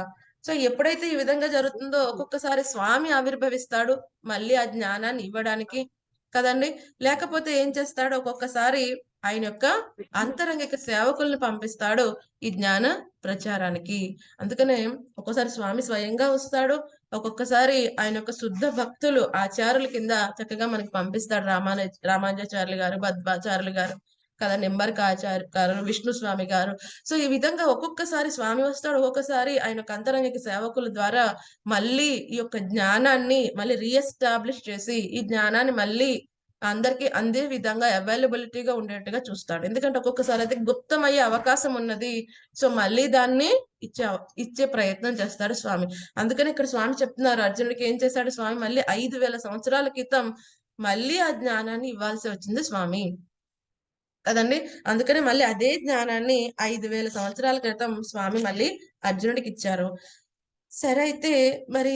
సో ఎప్పుడైతే ఈ విధంగా జరుగుతుందో ఒక్కొక్కసారి స్వామి ఆవిర్భవిస్తాడు మళ్ళీ ఆ జ్ఞానాన్ని ఇవ్వడానికి కదండి. లేకపోతే ఏం చేస్తాడు? ఒక్కొక్కసారి ఆయన యొక్క అంతరంగిక సేవకుల్ని పంపిస్తాడు ఈ జ్ఞాన ప్రచారానికి. అందుకనే ఒక్కోసారి స్వామి స్వయంగా వస్తాడు, ఒక్కొక్కసారి ఆయన యొక్క శుద్ధ భక్తులు ఆచార్యుల కింద చక్కగా మనకి పంపిస్తాడు. రామానుజాచార్యులు గారు, బద్వాచార్యులు గారు కదా, నింబర్క ఆచార్య గారు, విష్ణు స్వామి గారు. సో ఈ విధంగా ఒక్కొక్కసారి స్వామి వస్తాడు, ఒక్కొక్కసారి ఆయన యొక్క అంతరంగిక సేవకుల ద్వారా మళ్ళీ ఈ యొక్క జ్ఞానాన్ని మళ్ళీ రీఎస్టాబ్లిష్ చేసి ఈ జ్ఞానాన్ని మళ్ళీ అందరికి అందే విధంగా అవైలబిలిటీగా ఉండేట్టుగా చూస్తాడు. ఎందుకంటే ఒక్కొక్కసారి అయితే గుప్తమయ్యే అవకాశం ఉన్నది. సో మళ్ళీ దాన్ని ఇచ్చే ప్రయత్నం చేస్తాడు స్వామి. అందుకని ఇక్కడ స్వామి చెప్తున్నారు, అర్జునుడికి ఏం చేశాడు స్వామి? మళ్ళీ 5,000 సంవత్సరాల క్రితం మళ్ళీ ఆ జ్ఞానాన్ని ఇవ్వాల్సి వచ్చింది స్వామి కదండి. అందుకని మళ్ళీ అదే జ్ఞానాన్ని 5,000 సంవత్సరాల క్రితం స్వామి మళ్ళీ అర్జునుడికి ఇచ్చారు. సరే అయితే మరి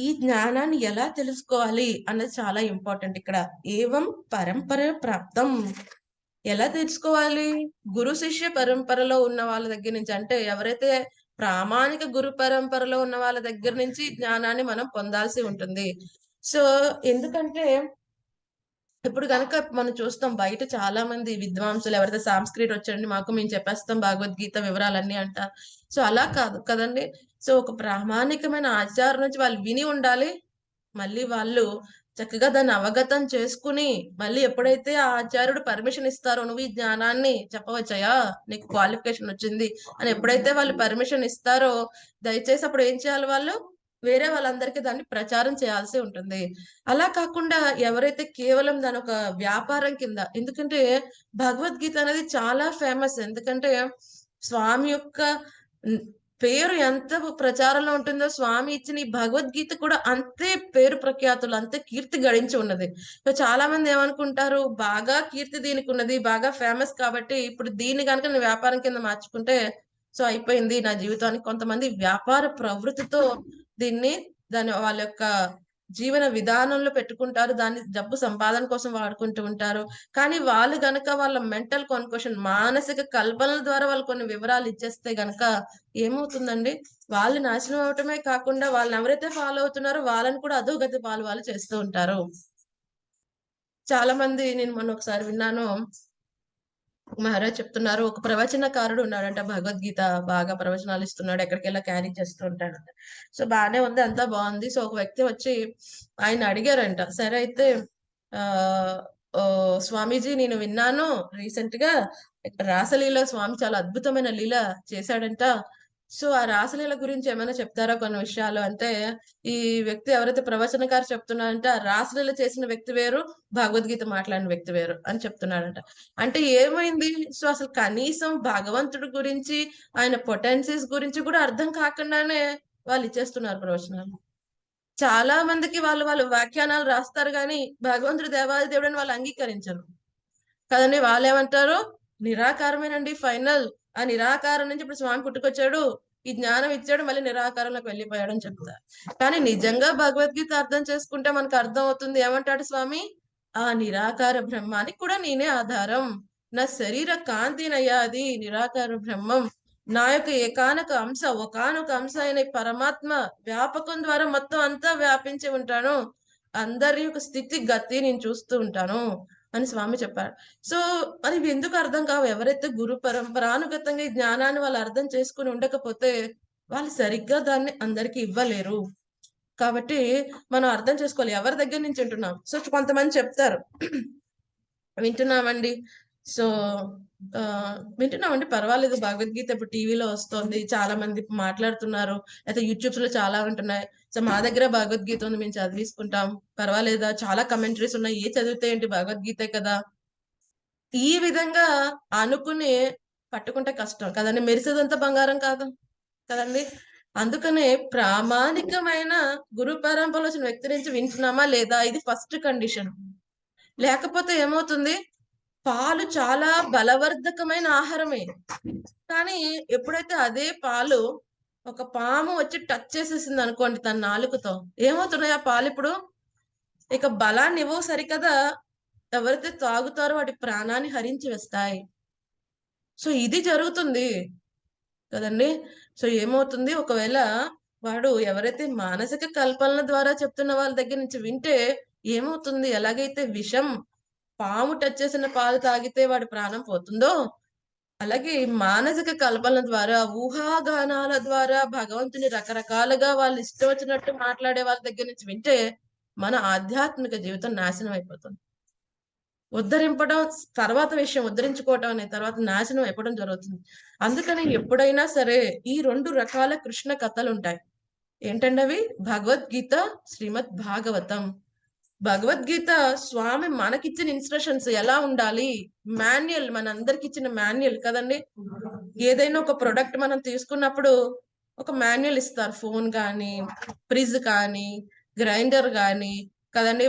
ఈ జ్ఞానాన్ని ఎలా తెలుసుకోవాలి అన్నది చాలా ఇంపార్టెంట్ ఇక్కడ. ఏవం పరంపర ప్రాప్తం. ఎలా తెలుసుకోవాలి? గురు శిష్య పరంపరలో ఉన్న వాళ్ళ దగ్గర నుంచి, అంటే ఎవరైతే ప్రామాణిక గురు పరంపరలో ఉన్న వాళ్ళ దగ్గర నుంచి జ్ఞానాన్ని మనం పొందాల్సి ఉంటుంది. సో ఎందుకంటే ఇప్పుడు గనక మనం చూస్తాం బయట చాలా మంది విద్వాంసులు ఎవరైతే సాంస్క్రిట్ వచ్చండి మాకు మేము చెప్పేస్తాం భగవద్గీత వివరాలన్నీ అంటారు. సో అలా కాదు కదండి. సో ఒక ప్రామాణికమైన ఆచారం నుంచి వాళ్ళు విని ఉండాలి, మళ్ళీ వాళ్ళు చక్కగా దాన్ని అవగతం చేసుకుని మళ్ళీ ఎప్పుడైతే ఆ ఆచార్యుడు పర్మిషన్ ఇస్తారో నువ్వు ఈ జ్ఞానాన్ని చెప్పవచ్చయా, నీకు క్వాలిఫికేషన్ వచ్చింది అని ఎప్పుడైతే వాళ్ళు పర్మిషన్ ఇస్తారో దయచేసి అప్పుడు ఏం చేయాలి? వాళ్ళు వేరే వాళ్ళందరికీ దాన్ని ప్రచారం చేయాల్సి ఉంటుంది. అలా కాకుండా ఎవరైతే కేవలం దాని ఒక వ్యాపారం కింద, ఎందుకంటే భగవద్గీత అనేది చాలా ఫేమస్. ఎందుకంటే స్వామి యొక్క పేరు ఎంత ప్రచారంలో ఉంటుందో స్వామి ఇచ్చిన ఈ భగవద్గీత కూడా అంతే పేరు ప్రఖ్యాతులు, అంతే కీర్తి గడించి ఉన్నది. సో చాలా మంది ఏమనుకుంటారు, బాగా కీర్తి దీనికి ఉన్నది, బాగా ఫేమస్ కాబట్టి ఇప్పుడు దీన్ని కనుక నేను వ్యాపారం కింద మార్చుకుంటే సో అయిపోయింది నా జీవితానికి. కొంతమంది వ్యాపార ప్రవృత్తితో దాని వాళ్ళ యొక్క జీవన విధానంలో పెట్టుకుంటారు, దాన్ని డబ్బు సంపాదన కోసం వాడుకుంటూ ఉంటారు. కానీ వాళ్ళు గనక వాళ్ళ మెంటల్ కాన్ఫ్యూషన్, మానసిక కల్పనల ద్వారా వాళ్ళు కొన్ని వివరాలు ఇచ్చేస్తే గనక ఏమవుతుందండి? వాళ్ళు నాశనం అవటమే కాకుండా వాళ్ళని ఎవరైతే ఫాలో అవుతున్నారో వాళ్ళని కూడా అధోగతి పాలు వాళ్ళు చేస్తూ ఉంటారు. చాలా మంది, నేను మొన్న ఒకసారి విన్నాను, మహారాజ్ చెప్తున్నారు, ఒక ప్రవచనకారుడు ఉన్నాడంట, భగవద్గీత బాగా ప్రవచనాలు ఇస్తున్నాడు, ఎక్కడికెళ్ళా క్యారీ చేస్తూ ఉంటాడు. సో బాగానే ఉంది, అంతా బాగుంది. సో ఒక వ్యక్తి వచ్చి ఆయన అడిగారంట, సరే అయితే స్వామీజీ నేను విన్నాను రీసెంట్ గా రాసలీల స్వామి చాలా అద్భుతమైన లీల చేశాడంట, సో ఆ రాసలీల గురించి ఏమైనా చెప్తారా కొన్ని విషయాలు? అంటే ఈ వ్యక్తి ఎవరైతే ప్రవచనకారు చెప్తున్నారంటే ఆ రాసలీల చేసిన వ్యక్తి వేరు, భగవద్గీత మాట్లాడిన వ్యక్తి వేరు అని చెప్తున్నాడంట. అంటే ఏమైంది? సో అసలు కనీసం భగవంతుడి గురించి, ఆయన పొటెన్సీస్ గురించి కూడా అర్థం కాకుండానే వాళ్ళు ఇచ్చేస్తున్నారు ప్రవచనాలు. చాలా మందికి వాళ్ళు వ్యాఖ్యానాలు రాస్తారు గానీ భగవంతుడు దేవాది దేవుడని వాళ్ళు అంగీకరించరు. కదండీ! వాళ్ళేమంటారు? నిరాకారమేనండి ఫైనల్. ఆ నిరాకారం నుంచి ఇప్పుడు స్వామి పుట్టుకొచ్చాడు. ఈ జ్ఞానం ఇచ్చాడు. మళ్ళీ నిరాకారంలోకి వెళ్ళిపోయాడని చెప్తారు. కానీ నిజంగా భగవద్గీత అర్థం చేసుకుంటే మనకు అర్థమవుతుంది. ఏమంటాడు స్వామి? ఆ నిరాకార బ్రహ్మానికి కూడా నేనే ఆధారం. నా శరీర కాంతినయ్యా అది నిరాకార బ్రహ్మం. నా యొక్క ఏకానక అంశ, ఒకానొక అంశ అయిన ఈ పరమాత్మ వ్యాపకం ద్వారా మొత్తం అంతా వ్యాపించి ఉంటాను. అందరి యొక్క స్థితి, గతి నేను చూస్తూ ఉంటాను అని స్వామి చెప్పారు. సో, మరి ఇవి ఎందుకు అర్థం కావు? ఎవరైతే గురు పరంపరానుగతంగా ఈ జ్ఞానాన్ని వాళ్ళు అర్థం చేసుకొని ఉండకపోతే, వాళ్ళు సరిగ్గా దాన్ని అందరికి ఇవ్వలేరు. కాబట్టి మనం అర్థం చేసుకోవాలి. ఎవరి దగ్గర నుంచి వింటున్నాం? సో, కొంతమంది చెప్తారు. వింటున్నామండి. సో, వింటున్నామండి పర్వాలేదు. భగవద్గీత ఇప్పుడు టీవీలో వస్తోంది. చాలా మంది మాట్లాడుతున్నారు. అయితే యూట్యూబ్స్‌లో చాలా ఉంటున్నాయి. సో, మా దగ్గర భగవద్గీత ఉంది. మేము చదివేసుకుంటాం. పర్వాలేదా? చాలా కామెంటరీస్ ఉన్నాయి. చదివితే ఏంటి భగవద్గీతే కదా! ఈ విధంగా అనుకుని పట్టుకుంటే కష్టం కదండీ! మెరిసేదంతా బంగారం కాదు కదండీ! అందుకనే ప్రామాణికమైన గురు పరంపరలో వచ్చిన వ్యక్తి నుంచి వింటున్నామా లేదా? ఇది ఫస్ట్ కండిషన్. లేకపోతే ఏమవుతుంది? పాలు చాలా బలవర్ధకమైన ఆహారమే. కానీ ఎప్పుడైతే అదే పాలు ఒక పాము వచ్చి టచ్ చేసేసిందనుకోండి తన నాలుకతో, ఏమవుతున్నాయి ఆ పాలిప్పుడు? ఇక బలాన్ని ఇవ్వవు సరికదా, ఎవరైతే తాగుతారో వాటి ప్రాణాన్ని హరించి వేస్తాయి. సో ఇది జరుగుతుంది కదండీ! సో ఏమవుతుంది? ఒకవేళ వాడు ఎవరైతే మానసిక కల్పనల ద్వారా చెప్తున్న వాళ్ళ దగ్గర నుంచి వింటే ఏమవుతుంది? ఎలాగైతే విషం పాము టచ్ చేసిన పాలు తాగితే వాడి ప్రాణం పోతుందో, అలాగే మానసిక కల్పనల ద్వారా, ఊహాగానాల ద్వారా భగవంతుని రకరకాలుగా వాళ్ళు ఇష్టం వచ్చినట్టు మాట్లాడే వాళ్ళ దగ్గర నుంచి వింటే, మన ఆధ్యాత్మిక జీవితం నాశనం అయిపోతుంది. ఉద్ధరింపడం తర్వాత విషయం. ఉద్ధరించుకోవటం అనే తర్వాత నాశనం అయిపోవడం జరుగుతుంది. అందుకని ఎప్పుడైనా సరే ఈ 2 రకాల కృష్ణ కథలుంటాయి. ఏంటండి అవి? భగవద్గీత, శ్రీమద్ భాగవతం. భగవద్గీత స్వామి మనకిచ్చిన ఇన్‌స్ట్రక్షన్స్ ఎలా ఉండాలి? మాన్యుయల్ మనందరికి ఇచ్చిన మాన్యుయల్ కదండీ! ఏదైనా ఒక ప్రొడక్ట్ మనం తీసుకున్నప్పుడు ఒక మాన్యుయల్ ఇస్తారు. ఫోన్ గానీ, ఫ్రిడ్జ్ కానీ, గ్రైండర్ గానీ కదండీ!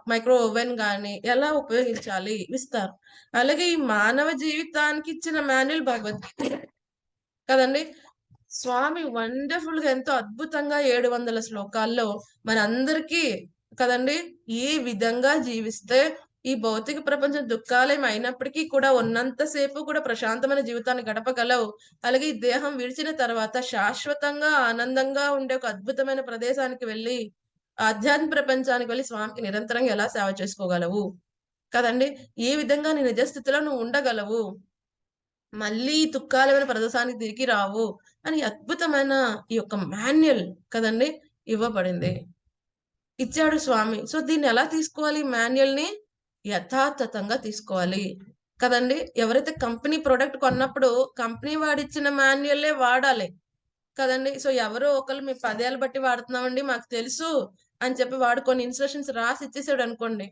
మైక్రో ఓవెన్ గానీ ఎలా ఉపయోగించాలి ఇస్తారు. అలాగే ఈ మానవ జీవితానికి ఇచ్చిన మాన్యుయల్ భగవద్గీత కదండీ! స్వామి వండర్‌ఫుల్‌గా ఎంతో అద్భుతంగా 700 శ్లోకాల్లో మనందరికీ కదండీ! ఏ విధంగా జీవిస్తే ఈ భౌతిక ప్రపంచం దుఃఖాలయం అయినప్పటికీ కూడా ఉన్నంత సేపు కూడా ప్రశాంతమైన జీవితాన్ని గడపగలవు. అలాగే ఈ దేహం విడిచిన తర్వాత శాశ్వతంగా ఆనందంగా ఉండే ఒక అద్భుతమైన ప్రదేశానికి వెళ్లి, ఆధ్యాత్మిక ప్రపంచానికి వెళ్లి స్వామికి నిరంతరంగా ఎలా సేవ చేసుకోగలవు? కదండీ! ఏ విధంగా నీ నిజ స్థితిలో నువ్వు ఉండగలవు? మళ్ళీ ఈ తుక్కాలమైన ప్రదేశానికి తిరిగి రావు అని అద్భుతమైన ఈ యొక్క మాన్యుయల్ కదండీ! ఇవ్వబడింది. ఇచ్చాడు స్వామి. సో దీన్ని ఎలా తీసుకోవాలి మాన్యుయల్‌ని? యథాతథంగా తీసుకోవాలి. కదండీ! ఎవరైతే కంపెనీ ప్రొడక్ట్ కొన్నప్పుడు కంపెనీ వాడిచ్చిన మాన్యుయల్లే వాడాలి. కదండీ! సో ఎవరో ఒకళ్ళు మేము 10 ఏళ్ల బట్టి వాడుతున్నామండి మాకు తెలుసు అని చెప్పి వాడు కొన్ని ఇన్‌స్ట్రక్షన్స్ రాసి ఇచ్చేసాడనుకోండి.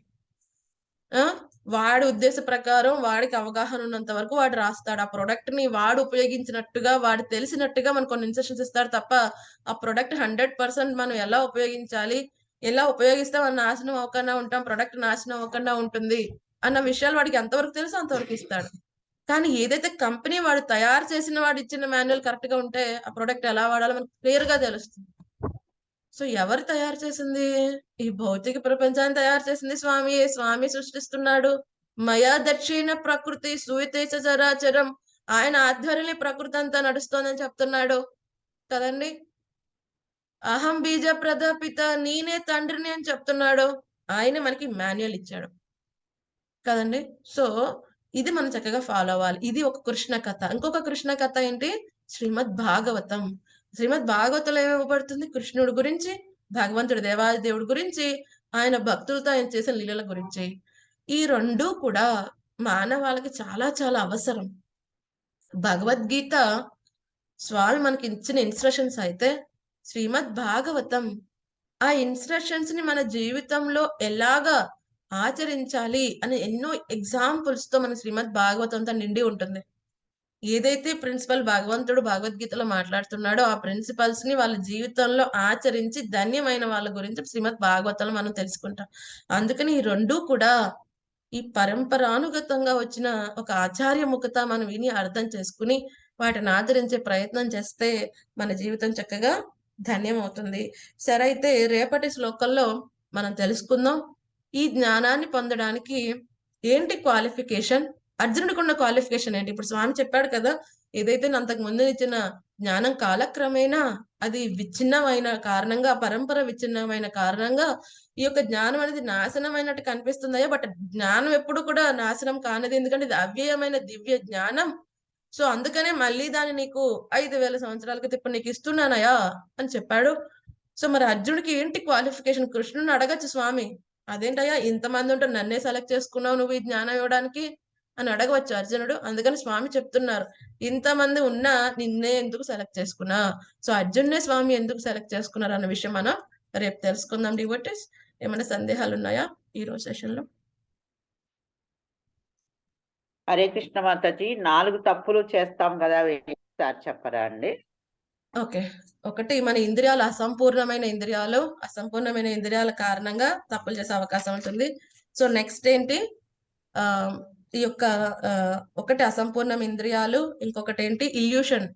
ఆ! వాడి ఉద్దేశ ప్రకారం వాడికి అవగాహన ఉన్నంత వరకు వాడు రాస్తాడు. ఆ ప్రొడక్ట్‌ని వాడు ఉపయోగించినట్టుగా, వాడు తెలిసినట్టుగా మనకు కొన్ని ఇన్‌స్ట్రక్షన్స్ ఇస్తాడు తప్ప, ఆ ప్రొడక్ట్ 100% మనం ఎలా ఉపయోగించాలి, ఎలా ఉపయోగిస్తే మనం నాశనం అవ్వకుండా ఉంటాం, ప్రొడక్ట్ నాశనం అవ్వకుండా ఉంటుంది అన్న విషయాలు వాడికి ఎంతవరకు తెలుసో అంతవరకు ఇస్తాడు. కానీ ఏదైతే కంపెనీ వాడు తయారు చేసిన వాడు ఇచ్చిన మాన్యుయల్ కరెక్ట్‌గా ఉంటే, ఆ ప్రొడక్ట్ ఎలా వాడాలో మనకు క్లియర్‌గా తెలుస్తుంది. సో ఎవరు తయారు చేసింది? ఈ భౌతిక ప్రపంచాన్ని తయారు చేసింది స్వామియే. స్వామి సృష్టిస్తున్నాడు. మయా దక్షిణ ప్రకృతి సూయతే చ చరాచరం. ఆయన ఆధ్వర్యంలో ఈ ప్రకృతి అంతా నడుస్తోందని చెప్తున్నాడు. కదండీ! అహం బీజ ప్రదాపిత నేనే తండ్రిని అని చెప్తున్నాడు. ఆయనే మనకి మాన్యుయల్ ఇచ్చాడు. కదండీ! సో, ఇది మనం చక్కగా ఫాలో అవ్వాలి. ఇది ఒక కృష్ణ కథ. ఇంకొక కృష్ణ కథ ఏంటి? శ్రీమద్ భాగవతం. శ్రీమద్ భాగవతంలో ఏమి ఇవ్వబడుతుంది? కృష్ణుడి గురించి, భగవంతుడు దేవాది దేవుడి గురించి, ఆయన భక్తులతో ఆయన చేసిన లీలల గురించి. ఈ 2 కూడా మానవాళికి చాలా చాలా అవసరం. భగవద్గీత స్వామి మనకి ఇచ్చిన ఇన్స్ట్రక్షన్స్ అయితే శ్రీమద్ భాగవతం ఆ ఇన్స్ట్రక్షన్స్ ని మన జీవితంలో ఎలాగా ఆచరించాలి అని ఎన్నో ఎగ్జాంపుల్స్ తో మన శ్రీమద్ భాగవతంతో నిండి ఉంటుంది. ఏదైతే ప్రిన్సిపల్ భగవంతుడు భగవద్గీతలో మాట్లాడుతున్నాడో ఆ ప్రిన్సిపల్స్ ని వాళ్ళ జీవితంలో ఆచరించి ధన్యమైన వాళ్ళ గురించి శ్రీమద్ భాగవతంలో మనం తెలుసుకుంటాం. అందుకని ఈ రెండూ కూడా ఈ పరంపరానుగతంగా వచ్చిన ఒక ఆచార్య ముఖత మనం విని అర్థం చేసుకుని వాటిని ఆచరించే ప్రయత్నం చేస్తే మన జీవితం చక్కగా ధన్యమవుతుంది. సరే, అయితే రేపటి శ్లోకంలో మనం తెలుసుకుందాం ఈ జ్ఞానాన్ని పొందడానికి ఏంటి క్వాలిఫికేషన్, అర్జునుడికి ఉన్న క్వాలిఫికేషన్ ఏంటి. ఇప్పుడు స్వామి చెప్పాడు కదా, ఏదైతే అంతకు ముందు ఇచ్చిన జ్ఞానం కాలక్రమేణా అది విచ్ఛిన్నమైన కారణంగా, పరంపర విచ్ఛిన్నమైన కారణంగా ఈ యొక్క జ్ఞానం అనేది నాశనమైనట్టు కనిపిస్తుందయ్యా. బట్ జ్ఞానం ఎప్పుడు కూడా నాశనం కానిది, ఎందుకంటే ఇది అవ్యయమైన దివ్య జ్ఞానం. సో అందుకనే మళ్ళీ దాన్ని నీకు 5000 సంవత్సరాల క్రితం ఇప్పుడు నీకు ఇస్తున్నానయా అని చెప్పాడు. సో మరి అర్జునుడికి ఏంటి క్వాలిఫికేషన్? కృష్ణుని అడగచ్చు స్వామి, అదేంటయ్యా ఇంతమంది ఉంటే నన్నే సెలెక్ట్ చేసుకున్నావు నువ్వు ఈ జ్ఞానం ఇవ్వడానికి అని అడగవచ్చు అర్జునుడు. అందుకని స్వామి చెప్తున్నారు, ఇంతమంది ఉన్నా నిన్నే ఎందుకు సెలెక్ట్ చేసుకున్నా. సో అర్జున్నే స్వామి ఎందుకు సెలెక్ట్ చేసుకున్నారు అన్న విషయం మనం రేపు తెలుసుకుందాం. డివోటీస్, ఏమైనా సందేహాలు ఉన్నాయా ఈ రోజు సెషన్ లో? హరే కృష్ణ మాతాజీ, 4 తప్పులు చేస్తాం కదా, సార్ చెప్పరా అండి? ఓకే, ఒకటి మన ఇంద్రియాలు అసంపూర్ణమైన ఇంద్రియాల కారణంగా తప్పులు చేసే అవకాశం ఉంటుంది. సో నెక్స్ట్ ఏంటి, ఈ యొక్క ఒకటి అసంపూర్ణ ఇంద్రియాలు, ఇంకొకటి ఏంటి ఇల్యూషన్,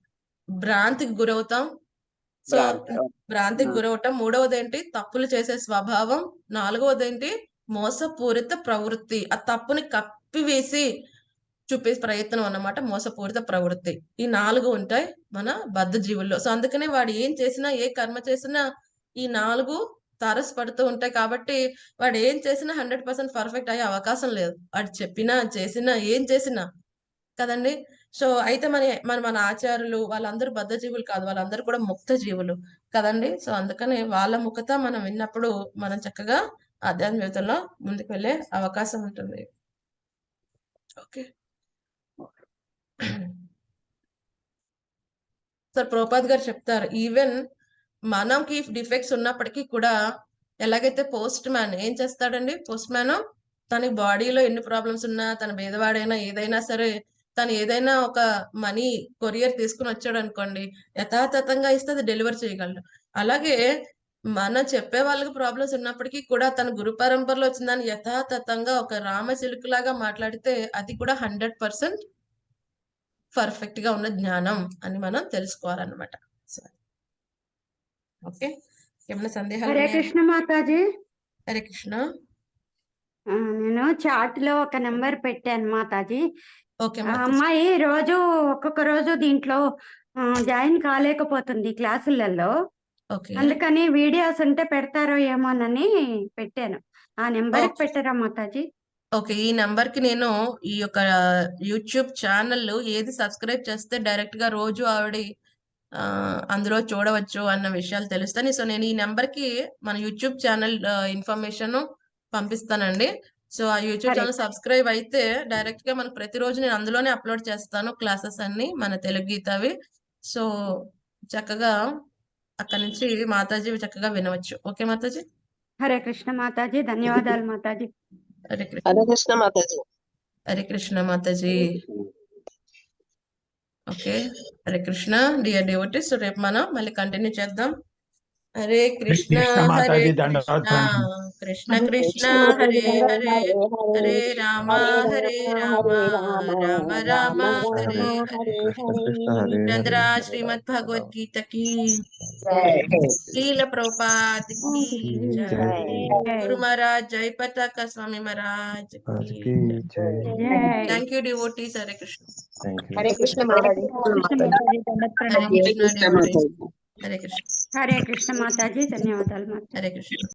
భ్రాంతికి గురవుతాం. సో భ్రాంతికి గురవటం. మూడవది ఏంటి తప్పులు చేసే స్వభావం. నాలుగవది ఏంటి మోసపూరిత ప్రవృత్తి, ఆ తప్పుని కప్పివేసి చూపే ప్రయత్నం అన్నమాట, మోసపూరిత ప్రవృత్తి. ఈ 4 ఉంటాయి మన బద్ధ జీవుల్లో. సో అందుకనే వాడు ఏం చేసినా, ఏ కర్మ చేసినా ఈ 4 తారసపడుతూ ఉంటాయి. కాబట్టి వాడు ఏం చేసినా 100% పర్ఫెక్ట్ అయ్యే అవకాశం లేదు, వాడు చెప్పినా చేసినా ఏం చేసినా కదండి. సో అయితే మన ఆచార్యులు వాళ్ళందరూ బద్ధ జీవులు కాదు, వాళ్ళందరూ కూడా ముక్త జీవులు కదండి. సో అందుకని వాళ్ళ ముఖత మనం విన్నప్పుడు మనం చక్కగా ఆధ్యాత్మిక జీవితంలో ముందుకు వెళ్ళే అవకాశం ఉంటుంది. ఓకే సార్, ప్రభుపాద్ గారు చెప్తారు, ఈవెన్ మనకి డిఫెక్ట్స్ ఉన్నప్పటికీ కూడా ఎలాగైతే పోస్ట్ మ్యాన్ ఏం చేస్తాడండి, పోస్ట్ మ్యాన్ తనకి బాడీలో ఎన్ని ప్రాబ్లమ్స్ ఉన్నా, తన భేదవాడైనా ఏదైనా సరే, తను ఏదైనా ఒక మనీ కొరియర్ తీసుకుని వచ్చాడు అనుకోండి, యథాతథంగా ఇస్తే అది డెలివర్ చేయగలడు. అలాగే మనం చెప్పే వాళ్ళకి ప్రాబ్లమ్స్ ఉన్నప్పటికీ కూడా తన గురు పరంపరలో వచ్చిన దాన్ని యథాతథంగా ఒక రామచిలుకలాగా మాట్లాడితే అది కూడా 100% పర్ఫెక్ట్ గా ఉన్న జ్ఞానం అని మనం తెలుసుకోవాలన్నమాట. ఓకే, ఏమైనా సందేహాలు? హరే కృష్ణ మాతాజీ. హరే కృష్ణ. నేను చాట్ లో ఒక నెంబర్ పెట్టాను మాతాజీ. ఓకే, అమ్మాయి రోజు ఒక్కొక్క రోజు దీంట్లో జాయిన్ కాలేకపోతుంది క్లాసులలో. అందుకని వీడియోస్ ఉంటే పెడతారో ఏమోనని పెట్టాను. ఆ నెంబర్ పెట్టారా మాతాజీ? ఓకే, ఈ నంబర్ కి నేను ఈ యొక్క యూట్యూబ్ ఛానల్ ఏది సబ్స్క్రైబ్ చేస్తే డైరెక్ట్ గా రోజు ఆవిడ అందులో చూడవచ్చు అన్న విషయాలు తెలుస్తాయి. సో నేను ఈ నెంబర్ కి మన యూట్యూబ్ ఛానల్ ఇన్ఫర్మేషన్ పంపిస్తానండి. సో ఆ యూట్యూబ్ ఛానల్ సబ్స్క్రైబ్ అయితే డైరెక్ట్ గా మనకు ప్రతిరోజు నేను అందులోనే అప్లోడ్ చేస్తాను క్లాసెస్ అన్ని, మన తెలుగు గీతవి. సో చక్కగా అక్కడ నుంచి మాతాజీ చక్కగా వినవచ్చు. ఓకే మాతాజీ. హరే కృష్ణ మాతాజీ, ధన్యవాదాలు Mataji. Hare Krishna Mataji. Hare Krishna Mataji. Okay, Hare Krishna dear devotees. So రేపు మనం మళ్ళీ కంటిన్యూ చేద్దాం. హరే కృష్ణ హరే కృష్ణ కృష్ణ కృష్ణ హరే హరే హరే రామ హరే రామ రామ రామ హరే హరే. చంద్ర శ్రీమద్ భగవద్గీత కి లీల ప్రభుపాద్ की जय, गुरु महाराज जय, पताका स्वामी महाराज की जय. Thank you devotees. Hare Krishna. Hare Krishna మాతాజీ. हरे कृष्ण. హరే కృష్ణ మాతాజీ, ధన్యవాదాలు. हरे कृष्ण.